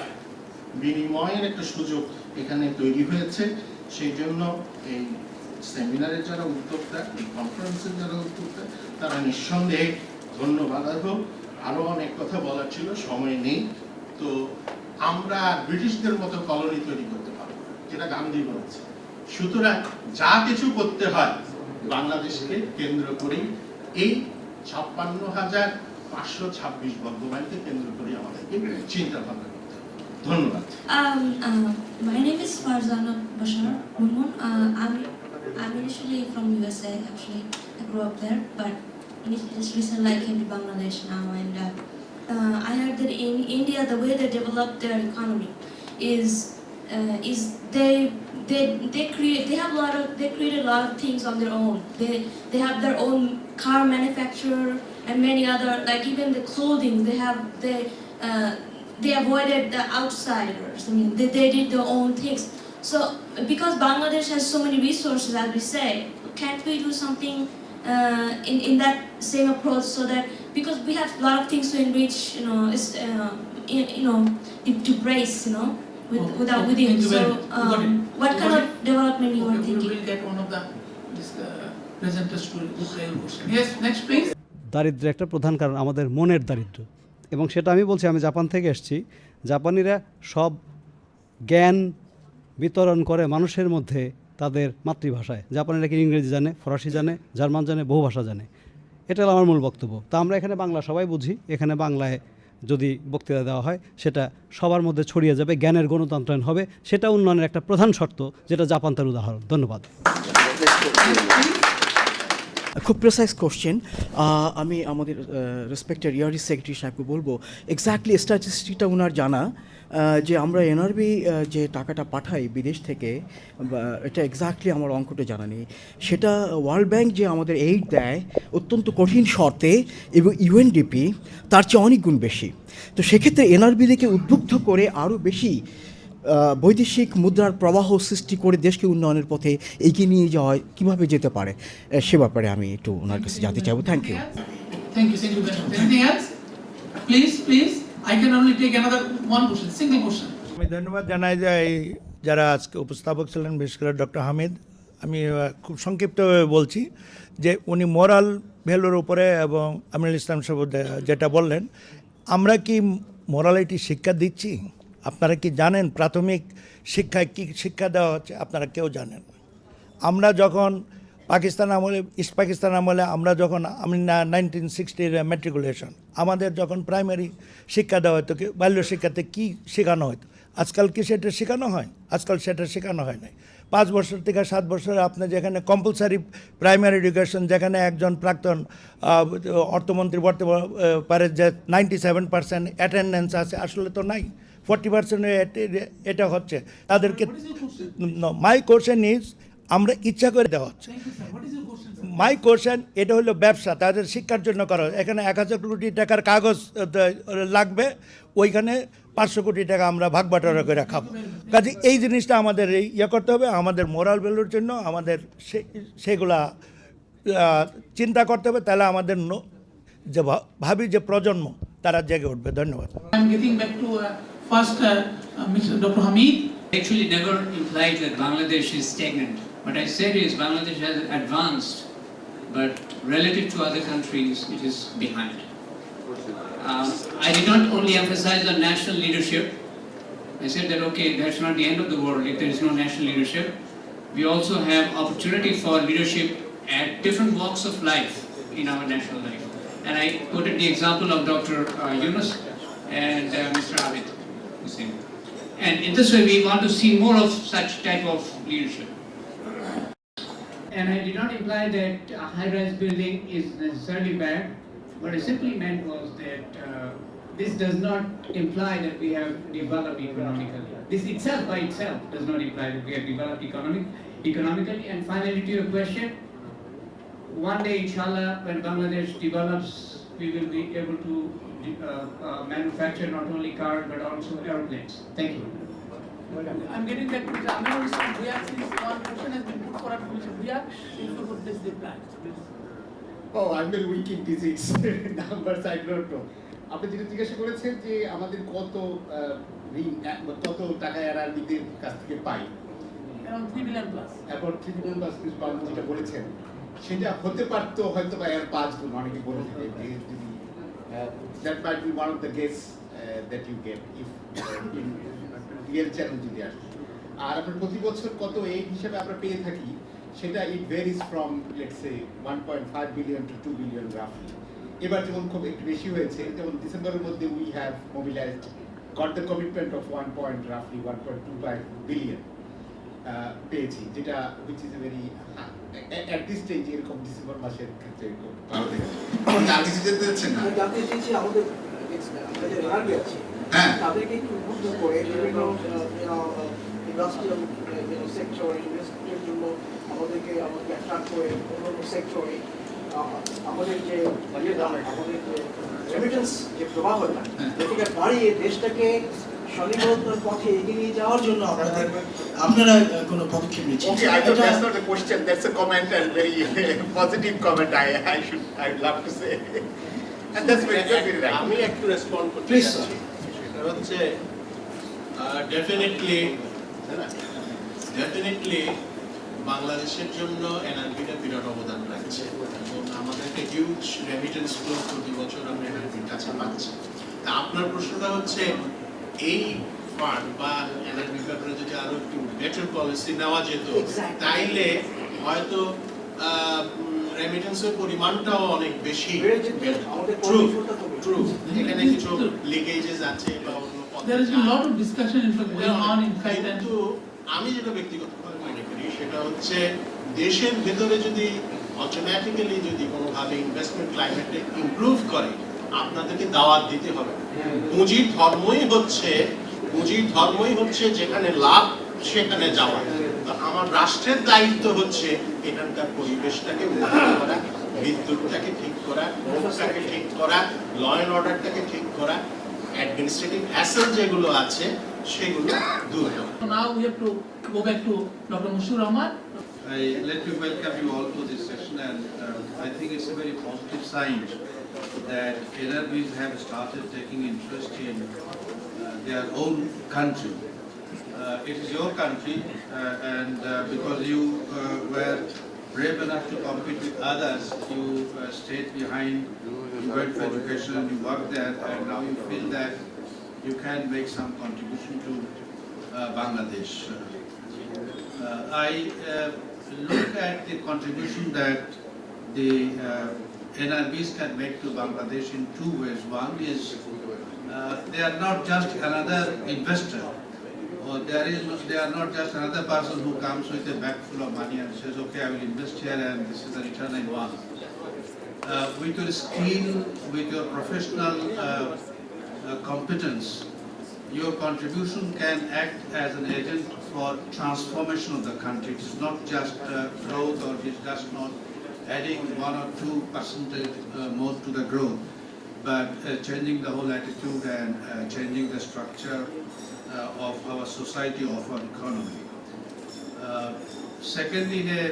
বিনিময়ের একটা সুযোগ এখানে তৈরি হয়েছে। সেই জন্য এই সেমিনারের যারা উদ্যোক্তা, এই কনফারেন্সের যারা উদ্যোক্তা, তারা নিঃসন্দেহে ধন্যবাদ। আরো অনেক কথা বলার ছিল, সময় নেই। তো আমরা ব্রিটিশদের মতো কলোনি তৈরি করতে পারবো, যেটা গান্ধী বলেছে। সুতরাং যা কিছু করতে হয় বাংলাদেশকে কেন্দ্র করেই, এই 56,526 বর্গমাইলকে কেন্দ্র করে আমাদেরকে চিন্তা ভাবনা করতে হবে। ধন্যবাদ। My name is Farzana Bashar Munmun. I'm initially from USA. Actually, I grew up there, but just recently I came to Bangladesh now, and I heard that in India the way they develop their economy is they create a lot of things on their own. They have their own car manufacturer and many other, like even the clothing they avoided the outsiders. I mean, they did their own things. So because Bangladesh has so many resources, as we say, can't we do something in that same approach, so that because we have a lot of things to enrich, to brace, without within. So what kind of development you are thinking? We will get one of the presenters to reply your question. Yes, next please. দারিদ্র্যের একটা প্রধান কারণ আমাদের মনের দারিদ্র্য, এবং সেটা আমি বলছি, আমি জাপান থেকে এসেছি। জাপানিরা সব জ্ঞান বিতরণ করে মানুষের মধ্যে তাদের মাতৃভাষায়। জাপানিরা কি ইংরেজি জানে, ফরাসি জানে, জার্মান জানে, বহু ভাষা জানে। এটা হলো আমার মূল বক্তব্য। তা আমরা এখানে বাংলা সবাই বুঝি, এখানে বাংলায় যদি বক্তৃতা দেওয়া হয় সেটা সবার মধ্যে ছড়িয়ে যাবে, জ্ঞানের গণতন্ত্রায়ন হবে, সেটা উন্নয়নের একটা প্রধান শর্ত, যেটা জাপান তার উদাহরণ। ধন্যবাদ। খুব প্রেসাইজ কোশ্চেন। আমি আমাদের রেসপেক্টেড ইয়ারি সেক্রেটারি সাহেবকে বলবো এক্স্যাক্টলি স্ট্যাটিস্টিকটা ওনার জানা, যে আমরা এনআরবি যে টাকাটা পাঠাই বিদেশ থেকে, এটা এক্স্যাক্টলি আমার অঙ্কটা জানা নেই। সেটা ওয়ার্ল্ড ব্যাংক যে আমাদের এইড দেয় অত্যন্ত কঠিন শর্তে এবং ইউএনডিপি তার চেয়ে অনেক গুণ বেশি। তো সেক্ষেত্রে এনআরবি থেকে উদ্বুদ্ধ করে আরও বেশি বৈদেশিক মুদ্রার প্রবাহ সৃষ্টি করে দেশকে উন্নয়নের পথে এগিয়ে নিয়ে যাওয়া কীভাবে যেতে পারে, সে ব্যাপারে আমি একটু ওনার কাছে জানতে চাইবো। Thank you. Thank you very much. Anything else? Please. I can only take another one question, single question. আমি ধন্যবাদ জানাই যে এই যারা আজকে উপস্থাপক ছিলেন, বিশেষ করে ডক্টর হামিদ। আমি খুব সংক্ষিপ্তভাবে বলছি যে উনি মোরাল ভ্যালুর উপরে এবং আমিনুল ইসলাম সাহেব যেটা বললেন, আমরা কি মোরালিটি শিক্ষা দিচ্ছি? আপনারা কি জানেন প্রাথমিক শিক্ষায় কী শিক্ষা দেওয়া হচ্ছে? আপনারা কেউ জানেন? আমরা যখন পাকিস্তান আমলে, ইস্ট পাকিস্তান আমলে, আমরা যখন 1960 ম্যাট্রিকুলেশন, আমাদের যখন প্রাইমারি শিক্ষা দেওয়া হতো, কি বাল্য শিক্ষাতে কী শেখানো হতো? আজকাল কি সেটা শেখানো হয়? আজকাল সেটা শেখানো হয় নাই। 5 বছর থেকে 7 বছর আপনি যেখানে কম্পালসারি প্রাইমারি এডুকেশন, যেখানে একজন প্রাক্তন অর্থমন্ত্রী বলতে পারে যে 97% অ্যাটেন্ডেন্স আছে, আসলে তো নাই, 40% এটা হচ্ছে তাদেরকে। মাই কোশ্চেন ইজ, আমরা ইচ্ছা করে দেওয়া হচ্ছে। মাই কোশ্চেন, এটা হলো ব্যবসা, তাদের শিক্ষার জন্য করা হয়। এখানে 1000 কোটি টাকার কাগজ লাগবে, ওইখানে 500 কোটি টাকা আমরা ভাগ বাটোয়ারা করে খাবো। কাজে এই জিনিসটা আমাদের করতে হবে, আমাদের মোরাল ভ্যালুর জন্য আমাদের সেগুলা চিন্তা করতে হবে, তাহলে আমাদের যে ভাবি যে প্রজন্ম তারা জেগে উঠবে। ধন্যবাদ। I'm getting back to first Mr. Dr. Hamid. Actually never implied that Bangladesh is stagnant. What I said is Bangladesh has advanced, but relative to other countries, it is behind. I did not only emphasize on national leadership. I said that, okay, that's not the end of the world if there is no national leadership. We also have opportunity for leadership at different walks of life in our national life. And I quoted the example of Dr. Yunus and Mr. Abid Hussain. And in this way, we want to see more of such type of leadership. And I did not imply that a high-rise building is necessarily bad. What I simply meant was that this does not imply that we have developed economically. This itself by itself does not imply that we have developed economically. And finally, to your question, one day, inshallah, when Bangladesh develops, we will be able to manufacture not only cars but also airplanes. Thank you. I'm getting back to the Aminul Islam. Since one question has been put for our Commission, if you could please reply. Oh, I'm very weak in physics. Numbers I don't know. আপনি যেটা জিজ্ঞাসা করেছেন যে আমাদের কত ঋণ, কত টাকা এনআরবিদের কাছ থেকে পাই, Around 3 billion plus. এখন 3 billion plus যেটা বলেছেন, সেটা হতে পারতো হয়তো বা এর 5 গুণ, অনেকে বলে থাকে যে যদি that might be one of the guess that you get if in real channel যদি আসে। আর আপনার প্রতি বছর কত এই হিসাবে আমরা পেয়ে থাকি, সেটা it varies from let's say 1.5 billion to 2 billion roughly. এবার যেমন খুব একটু বেশি হয়েছে, যেমন ডিসেম্বরের মধ্যে we have mobilized, got the commitment of roughly 1.25 billion পেয়েছি, যেটা which is a very at this stage এরকম ডিসেম্বর মাসের ক্ষেত্রে ভালো থেকে আর কিছু যেতে যাচ্ছেন না। জানতে চেয়েছি আমাদের যে এনআরবি আছে, তাদেরকে একটু উদ্বুদ্ধ করে বিভিন্ন ইন্ডাস্ট্রিয়াল সেক্টর ইনভেস্টমেন্টের জন্য আমাদেরকে অ্যাট্রাক্ট করে অন্যান্য সেক্টরে আমাদের যে আমাদের যে রেমিটেন্স যে প্রবাহটা এটাকে বাড়িয়ে দেশটাকে স্বনির্ভরতার পথে এগিয়ে নিয়ে যাওয়ার জন্য আপনারা কোনো পদক্ষেপ নিচ্ছেন? Okay, I think that's not a question, that's a comment, and very positive comment. I'd love to say, and that's very right. আমি একটু রেসপন্ড করতে Please, চাচ্ছি। সেটা হচ্ছে ডেফিনেটলি বাংলাদেশের জন্য এনআরবিটা বিরাট অবদান রাখছে এবং আমাদেরকে হিউজ রেমিটেন্স ফ্লো প্রতি বছর আমরা এনআরবির কাছে পাচ্ছি। তা আপনার প্রশ্নটা হচ্ছে এই ফান্ড বা এনআরবির ব্যাপারে যদি আরো একটু বেটার পলিসি নেওয়া যেত, তাইলে হয়তো রেমিটেন্সের পরিমাণটাও অনেক বেশি। ট্রু, এখানে কিছু লিকেজেস আছে বা অন্য There has been a lot of discussion in fact going on in fact, and কিন্তু আমি যেটা ব্যক্তিগতভাবে মনে করি সেটা হচ্ছে দেশের ভেতরে যদি অটোমেটিক্যালি যদি কোনোভাবে ইনভেস্টমেন্ট ক্লাইমেটে ইমপ্রুভ করে আপনাদেরকে দাওয়াত দিতে হবে। পুঁজির ধর্মই হচ্ছে যেখানে লাভ সেখানে যাওয়া। তো আমার রাষ্ট্রের দায়িত্ব হচ্ছে এখানকার পরিবেশটাকে উন্নত করা, বিদ্যুৎটাকে ঠিক করা, রোডটাকে ঠিক করা, ল অ্যান্ড অর্ডারটাকে ঠিক করা, অ্যাডমিনিস্ট্রেটিভ হ্যাসেল যেগুলো আছে সেগুলো দূর করা। now we have to go back to Dr. Mushur Ahmad. Let me welcome you all to this session, and I think it's a very positive sign that NRBs have started taking interest in their own country. It is your country, and because you were brave enough to compete with others, you stayed behind, you went for education and you worked there, and now you feel that you can make some contribution to Bangladesh. I look at the contribution that the NRBs can make to Bangladesh in two ways. One is they are not just another investor, or they are not just another person who comes with a bag full of money and says, okay, I will invest here and this is the return I want. With your skill, with your professional competence, your contribution can act as an agent for transformation of the country. It is not just growth, or it is just not adding 1 or 2% more to the growth, but changing the whole attitude and changing the structure of our society, of our economy. Secondly, in a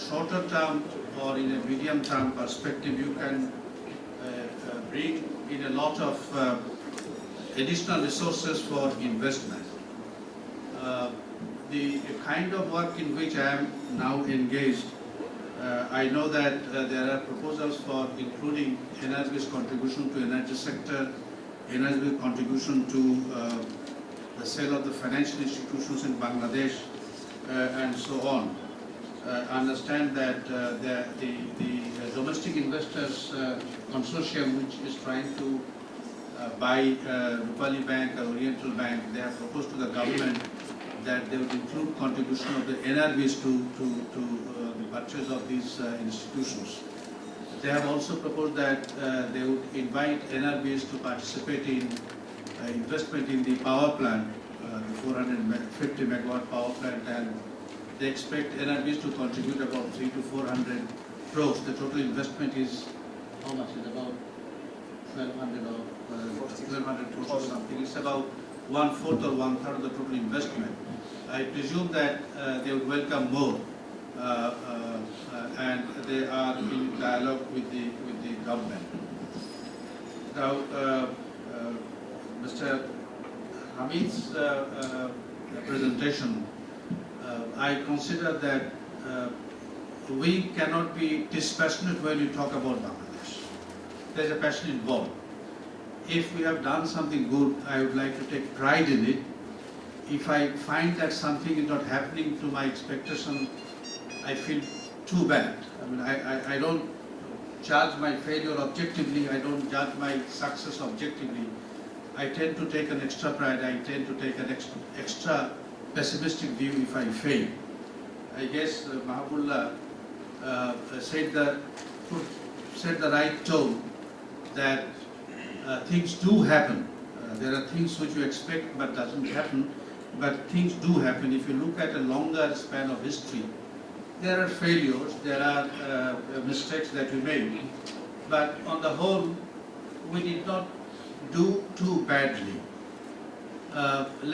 shorter term or in a medium term perspective, you can bring in a lot of additional resources for investment. The kind of work in which I am now engaged, I know that there are proposals for including NRB's contribution to energy sector, NRB's contribution to the sale of the financial institutions in Bangladesh, and so on. I understand that the domestic investors consortium, which is trying to buy Rupali Bank or Oriental Bank, they have proposed to the government that they would include contribution of the NRBs to the purchase of these institutions. They have also proposed that they would invite NRBs to participate in investment in the power plant, the 450 megawatt power plant, and they expect NRBs to contribute about 300 to 400 crores. The total investment is how much? Is about 1,200 or 1,200 crores or something. It's about 1/4 or 1/3 of the total investment. I presume that they would welcome more, and they are in dialogue with the government. Now, Mr. Hamid's presentation, I consider that we cannot be dispassionate when we talk about Bangladesh. There's a passion involved. If we have done something good, I would like to take pride in it. If I find that something is not happening to my expectation, I feel too bad. I mean, I don't judge my failure objectively, I don't judge my success objectively. I tend to take an extra pride, I tend to take an extra pessimistic view if I fail. I guess Mahabullah set the right tone that things do happen. There are things which you expect but doesn't happen, but things do happen. If you look at a longer span of history, there are failures, there are mistakes that we made, but on the whole, we did not do too badly.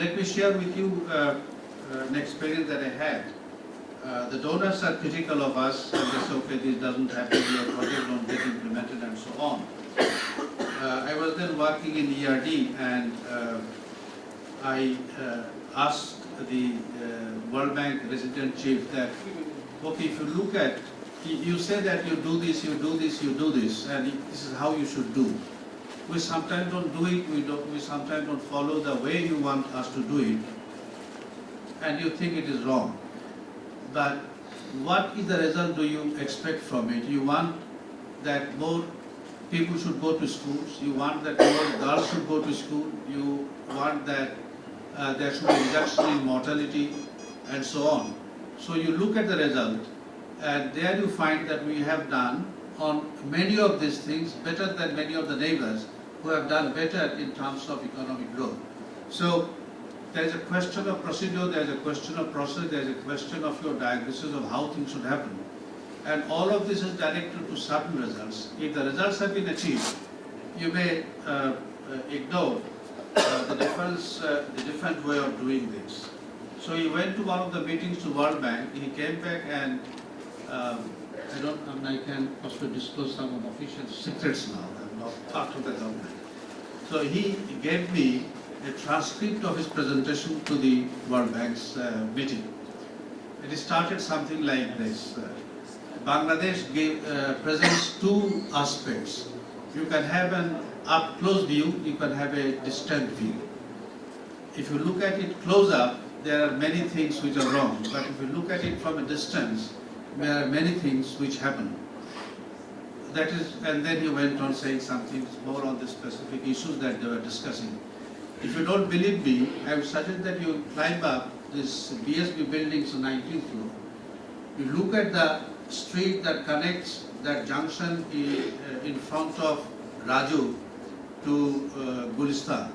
Let me share with you an experience that I had. The donors are critical of us, and they say, okay, this doesn't happen, your project don't get implemented, and so on. I was then working in ERD, and I asked the World Bank resident chief that, okay, if you look at, you say that you do this, you do this, you do this, and this is how you should do. We sometimes don't do it, we sometimes don't follow the way you want us to do it. and you think it is wrong. But what is the result do you expect from it? You want that more people should go to schools, you want that more girls should go to school, you want that there should be reduction in mortality and so on. So you look at the result, and there you find that we have done on many of these things better than many of the neighbors who have done better in terms of economic growth. So there is a question of procedure, there is a question of process, there is a question of your diagnosis of how things should happen. And all of this is directed to certain results. If the results have been achieved, you may ignore the different way of doing this. So he went to one of the meetings to World Bank, he came back and I can also disclose some of the official secrets now, I'm not part of the government. So he gave me a transcript of his presentation to the World Bank's meeting. It started something like this. Bangladesh presents two aspects. You can have an up-close view, you can have a distant view. If you look at it close up, there are many things which are wrong, but if you look at it from a distance, there are many things which happen. That is, and then he went on saying something more on the specific issues that they were discussing. If you don't believe me, I would suggest that you climb up this BSB building's 19th floor. You look at the street that connects that junction in front of Raju to Gulistan.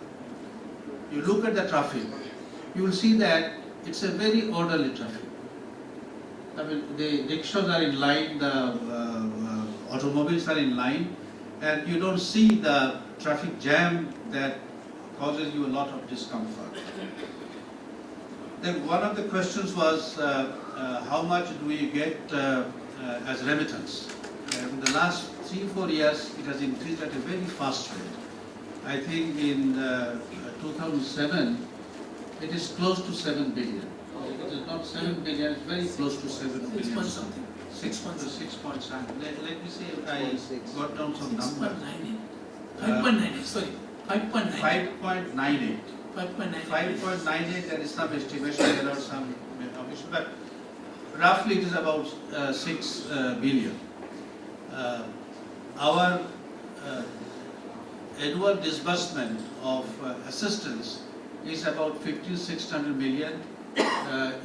You look at the traffic, you will see that it's a very orderly traffic. I mean, the rickshaws are in line, the automobiles are in line, and you don't see the traffic jam that causes you a lot of discomfort. Then one of the questions was how much do we get as remittance? In the last 3-4 years, it has increased at a very fast rate. I think in 2007, it is close to 7 billion. It is not 7 billion, it's very close to 7 billion. 6 point something. 6 point something. Let me see if I got down some numbers. 5.98, sorry. 5.98. 5.98. 5.98. 5.98, there is some estimation, there are some obviously, but roughly it is about 6 billion. Our annual disbursement of assistance is about 1,500-600 million.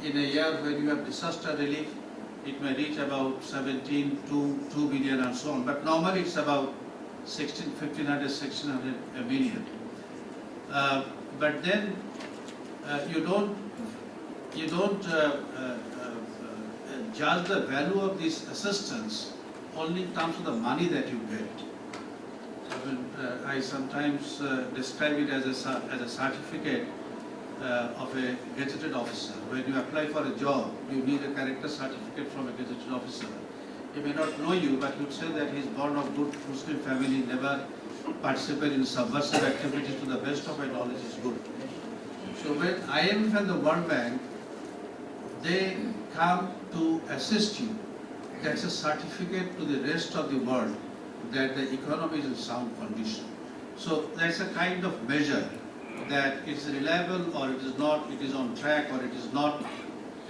In a year when you have disaster relief, it may reach about 17 to 2 billion and so on. But normally it's about 1,500 million. But then you don't judge the value of this assistance only in terms of the money that you get. I sometimes describe it as a certificate of a gazetted officer. When you apply for a job, you need a character certificate from a gazetted officer. He may not know you, but he would say that he is born of good Muslim family, never participated in subversive activities, to the best of my knowledge is good. So when IMF and the World Bank, they come to assist you, that's a certificate to the rest of the world that the economy is in sound condition. So that's a kind of measure that it's reliable or it is not, it is on track or it is not.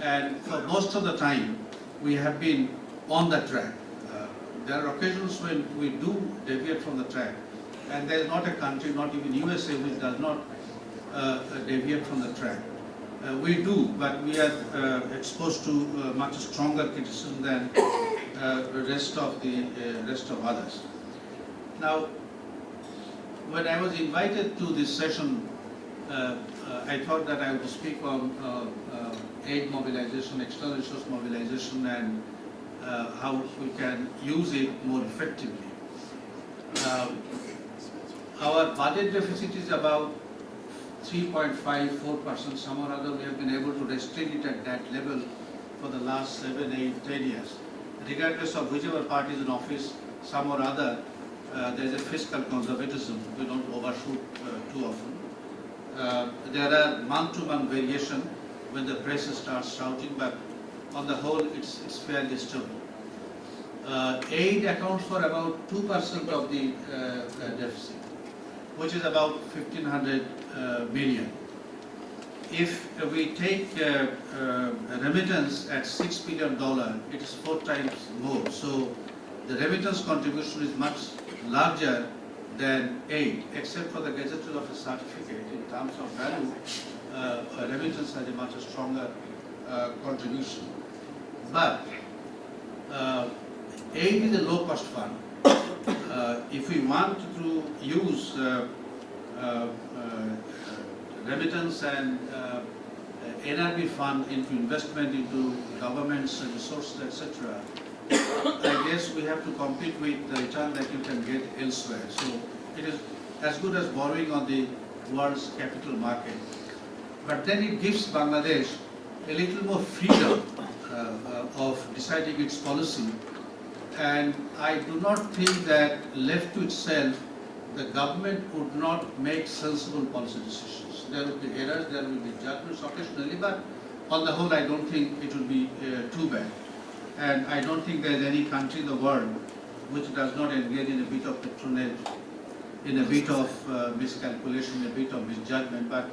And for most of the time, we have been on the track. There are occasions when we do deviate from the track, and there is not a country, not even USA, which does not deviate from the track. We do, but we are exposed to much stronger criticism than the rest of others. Now, when I was invited to this session, I thought that I would speak on aid mobilization, external resource mobilization, and how we can use it more effectively. Our budget deficit is about 3.54%. Some or other we have been able to restrain it at that level for the last 7, 8, 10 years. Regardless of whichever party is in office, some or other, there is a fiscal conservatism. We don't overshoot too often. There are month-to-month variation when the press starts shouting, but on the whole, it's fairly stable. Aid accounts for about 2% of the deficit, which is about 1,500 million. if we take remittance at $6 billion, it is 4 times more. So the remittance contribution is much larger than aid, except for the gazetted office certificate. In terms of value, remittance has a much stronger contribution. But aid is a low-cost fund. If we want to use remittance and NRB fund into investment into government's resources, etc., I guess we have to compete with the return that you can get elsewhere. So it is as good as borrowing on the world's capital market. But then it gives Bangladesh a little more freedom of deciding its policy. And I do not think that left to itself, the government would not make sensible policy decisions. There will be errors, there will be judgments occasionally, but on the whole I don't think it will be too bad. And I don't think there is any country in the world which does not engage in a bit of patronage, in a bit of miscalculation, a bit of misjudgment. But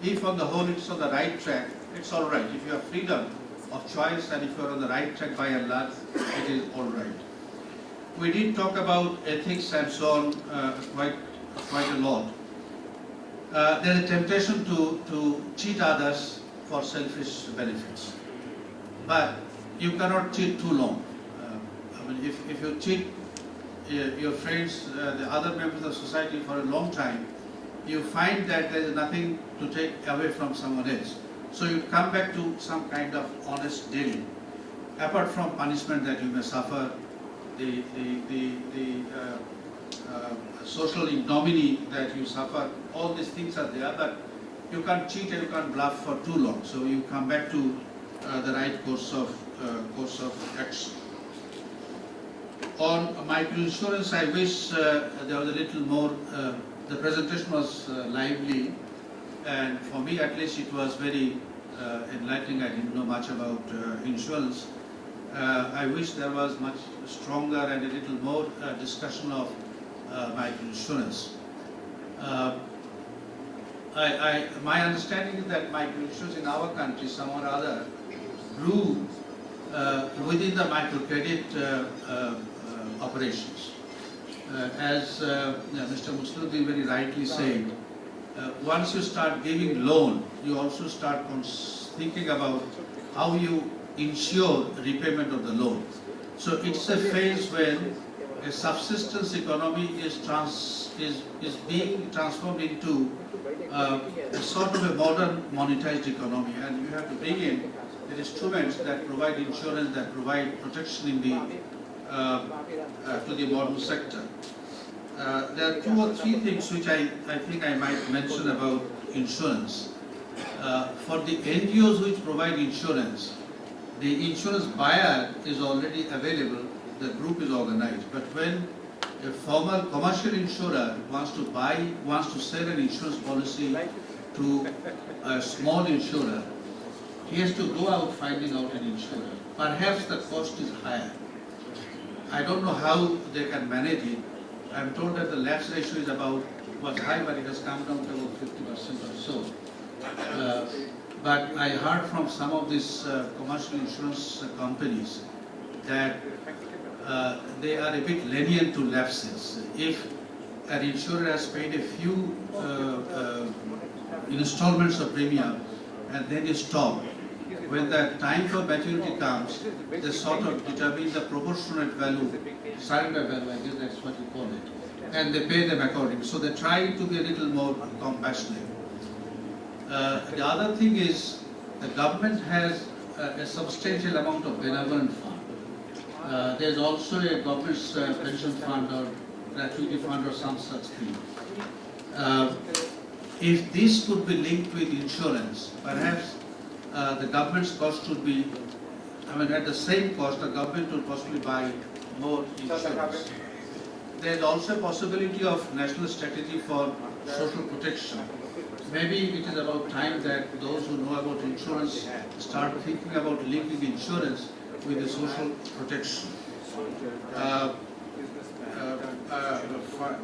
if on the whole it's on the right track, it's all right. If you have freedom of choice and if you are on the right track by and large, it is all right. We did talk about ethics and so on quite a lot. There is a temptation to cheat others for selfish benefits. But you cannot cheat too long. I mean, if you cheat your friends, the other members of society for a long time, you find that there is nothing to take away from someone else. So you come back to some kind of honest dealing. Apart from punishment that you may suffer, the social ignominy that you suffer, all these things are there, but you can't cheat and you can't bluff for too long. So you come back to the right course of action. On microinsurance, I wish there was a little more. The presentation was lively, and for me at least it was very enlightening. I didn't know much about insurance. I wish there was much stronger and a little more discussion of microinsurance. My understanding is that microinsurance in our country, somewhere or other, grew within the microcredit operations. As Mr. Musluddin very rightly said, once you start giving loan, you also start thinking about how you ensure repayment of the loan. So it's a phase when a subsistence economy is being transformed into a sort of a modern monetized economy, and you have to bring in the instruments that provide insurance, that provide protection in the to the modern sector. There are 2 or 3 things which I think I might mention about insurance. For the NGOs which provide insurance, the insurance buyer is already available, the group is organized. But when a formal commercial insurer wants to sell an insurance policy to a small insurer, he has to go out finding out an insurer. Perhaps the cost is higher. I don't know how they can manage it. I'm told that the lapse ratio was high, but it has come down to about 50% or so. But I heard from some of these commercial insurance companies that they are a bit lenient to lapses. If an insurer has paid a few installments of premium and then is stopped, when the time for maturity comes, they sort of determine the proportionate value, surrender value, I guess that's what you call it, and they pay them accordingly. So they try to be a little more compassionate. The other thing is, the government has a substantial amount of benevolent fund. There's also a government's pension fund or gratuity fund or some such thing. If this could be linked with insurance, perhaps the government's cost would be, at the same cost, the government would possibly buy more insurance. There is also a possibility of national strategy for social protection. Maybe it is about time that those who know about insurance start thinking about linking insurance with the social protection.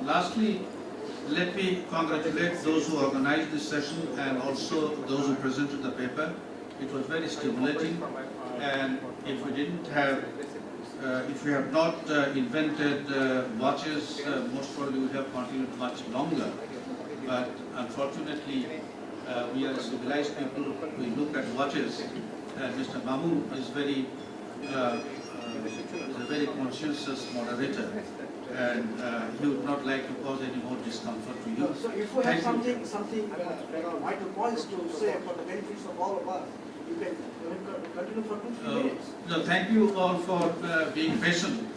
Lastly, let me congratulate those who organized this session and also those who presented the paper. It was very stimulating, and if we didn't have, if we have not invented watches, most probably we would have continued much longer. But unfortunately, we are civilized people. We look at watches, and Mr. Mamu is a very conscientious moderator, and he would not like to cause any more discomfort to you. So if we have something vital points to say for the benefits of all of us, you can continue for 2-3 minutes. No, thank you all for being patient.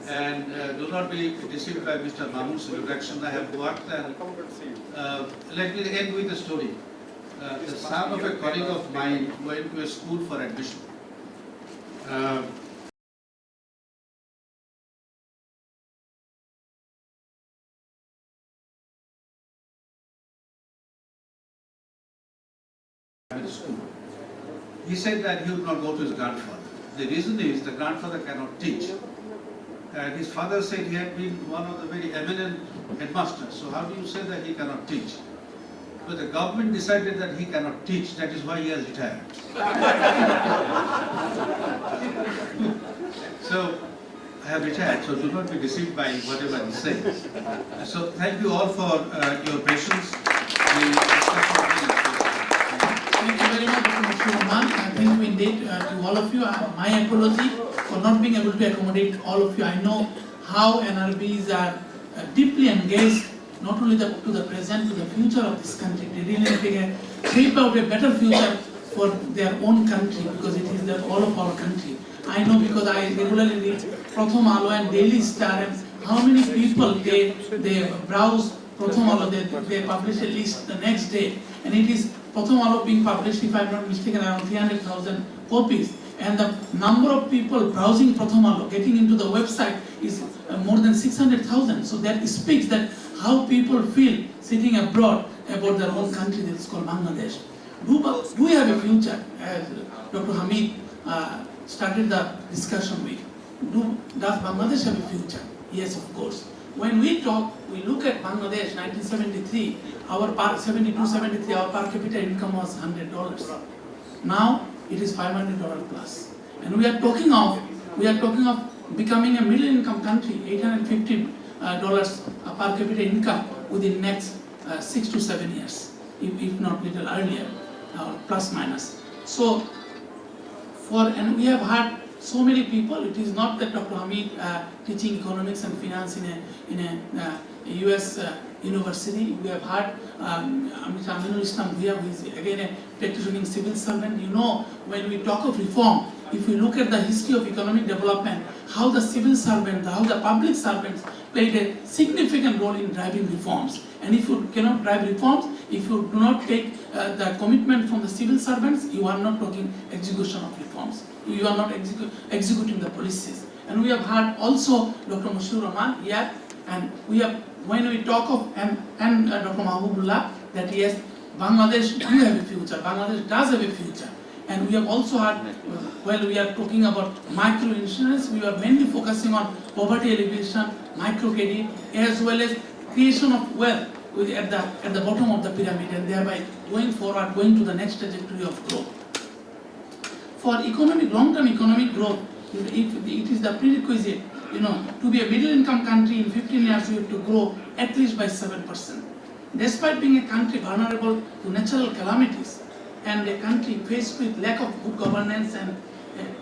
And do not be deceived by Mr. Mamu's introduction. I have worked, and let me end with a story. The son of a colleague of mine went to a school for admission. School. He said that he would not go to his grandfather. The reason is the grandfather cannot teach. And his father said he had been one of the very eminent headmasters. So how do you say that he cannot teach? But the government decided that he cannot teach. That is why he has retired. So I have retired. So do not be deceived by whatever he says. So thank you all for your patience. Thank you very much, Mr. Rahman. Thank you indeed to all of you. My apology for not being able to accommodate all of you. I know how NRBs are deeply engaged, not only to the present, to the future of this country. They really shape out a better future for their own country, because it is all of our country. I know because I regularly read Pratham Alo and Daily Star, and how many people they browse Pratham Alo, they publish a list the next day, and it is Pratham Alo being published, if I am not mistaken, around 300,000 copies. And the number of people browsing Pratham Alo, getting into the website, is more than 600,000. So that speaks that how people feel sitting abroad about their own country that is called Bangladesh. Do we have a future, as Dr. Hamid started the discussion with? Does Bangladesh have a future? Yes, of course. When we look at Bangladesh, 1973, our per capita income was $100. Now it is $500 plus, and we are talking of becoming a middle income country, $850 per capita income within next 6 to 7 years, if not little earlier, plus minus. So and we have had so many people. It is not that Dr. Hamid teaching economics and finance in a US university. We have had Mr. Aminul Islam Bhuya, who is again a practicing civil servant. You know, when we talk of reform, if we look at the history of economic development, how the civil servants, how the public servants played a significant role in driving reforms. And if you cannot drive reforms, if you do not take the commitment from the civil servants, you are not talking execution of reforms. You are not executing the policies. And we have had also Dr. Mushur Rahman here, and we have, when we talk of, and Dr. Mahbubullah, that yes, Bangladesh do have a future, Bangladesh does have a future. And we have also had, while we are talking about microinsurance, we are mainly focusing on poverty alleviation, microcredit, as well as creation of wealth at the bottom of the pyramid, and thereby going forward, going to the next trajectory of growth. For long-term economic growth, it is the prerequisite, to be a middle-income country in 15 years, we have to grow at least by 7%. Despite being a country vulnerable to natural calamities, and a country faced with lack of good governance and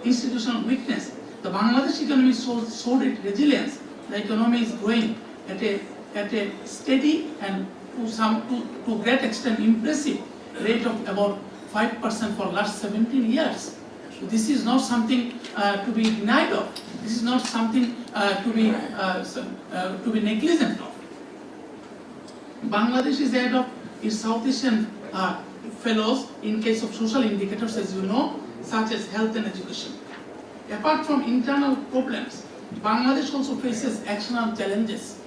institutional weakness, the Bangladesh economy showed its resilience. The economy is growing at a steady and to a great extent impressive rate of about 5% for last 17 years. So this is not something to be denied of. This is not something to be negligent of. Bangladesh is ahead of its South Asian fellows in case of social indicators, as you know, such as health and education. Apart from internal problems, Bangladesh also faces external challenges.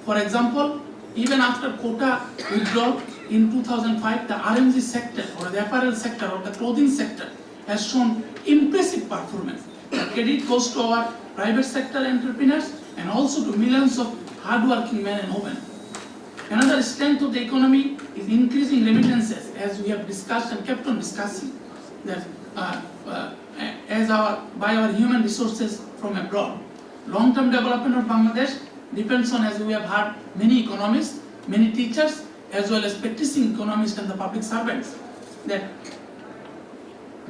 For example, even after quota withdrawal in 2005, the RMG sector, or the apparel sector, or the clothing sector has shown impressive performance. The credit goes to our private sector entrepreneurs and also to millions of hardworking men and women. Another strength of the economy is increasing remittances, as we have discussed and kept on discussing, that by our human resources from abroad. Long-term development of Bangladesh depends on, as we have heard, many economists, many teachers, as well as practicing economists and the public servants, that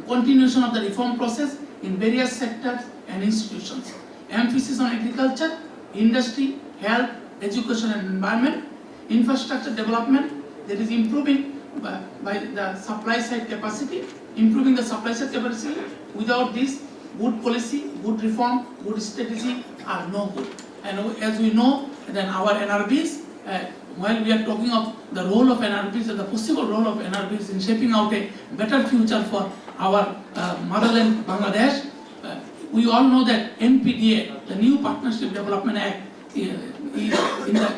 continuation of the reform process in various sectors and institutions, emphasis on agriculture, industry, health, education and environment, infrastructure development, that is improving by the supply side capacity, improving the supply side capacity. Without this, good policy, good reform, good strategy are no good. And as we know, then our NRBs, while we are talking of the role of NRBs and the possible role of NRBs in shaping out a better future for our motherland Bangladesh, we all know that NPDA, the New Partnership Development Act,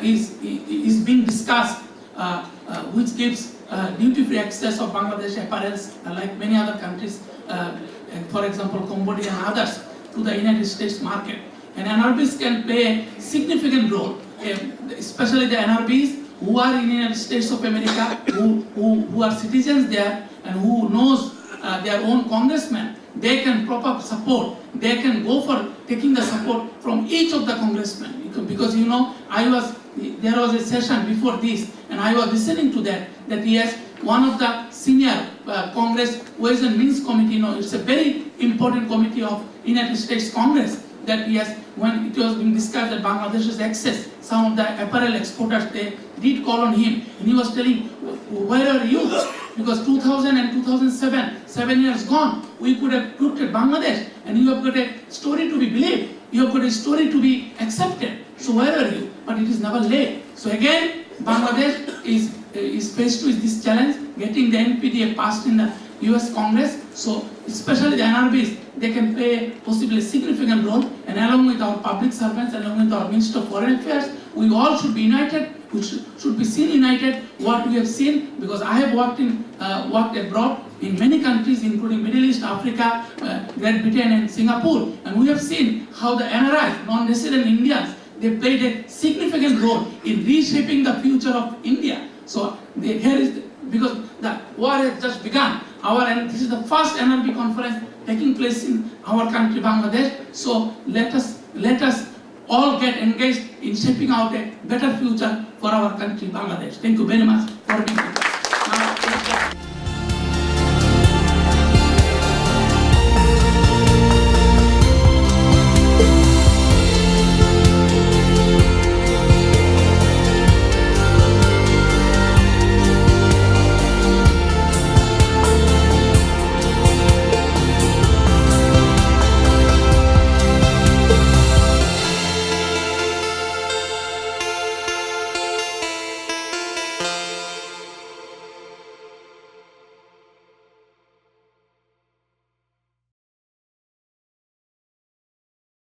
is being discussed, which gives duty-free access of Bangladesh apparels, like many other countries, for example Cambodia and others, to the United States market. And NRBs can play a significant role, especially the NRBs who are in the United States of America, who are citizens there and who knows their own congressmen. They can prop up support. They can go for taking the support from each of the congressmen. Because you know, there was a session before this, and I was listening to that yes, one of the senior Congress Ways and Means Committee, you know, it's a very important committee of United States Congress, that yes, when it was being discussed that Bangladesh's access, some of the apparel exporters, they did call on him, and he was telling, where are you? Because 2000 and 2007, 7 years gone, we could have looked at Bangladesh, and you have got a story to be believed, you have got a story to be accepted. So where are you? But it is never late. So again, Bangladesh is faced with this challenge, getting the NPDA passed in the US Congress. So especially the NRBs, they can play possibly a significant role, and along with our public servants, along with our Minister of Foreign Affairs, we all should be united. We should be seen united. What we have seen, because I have worked abroad in many countries, including Middle East, Africa, Great Britain and Singapore, and we have seen how the NRIs, non-resident Indians, they played a significant role in reshaping the future of India. So because the war has just begun, and this is the first NRB conference taking place in our country, Bangladesh. So let us all get engaged in shaping out a better future for our country, Bangladesh. Thank you very much for being here.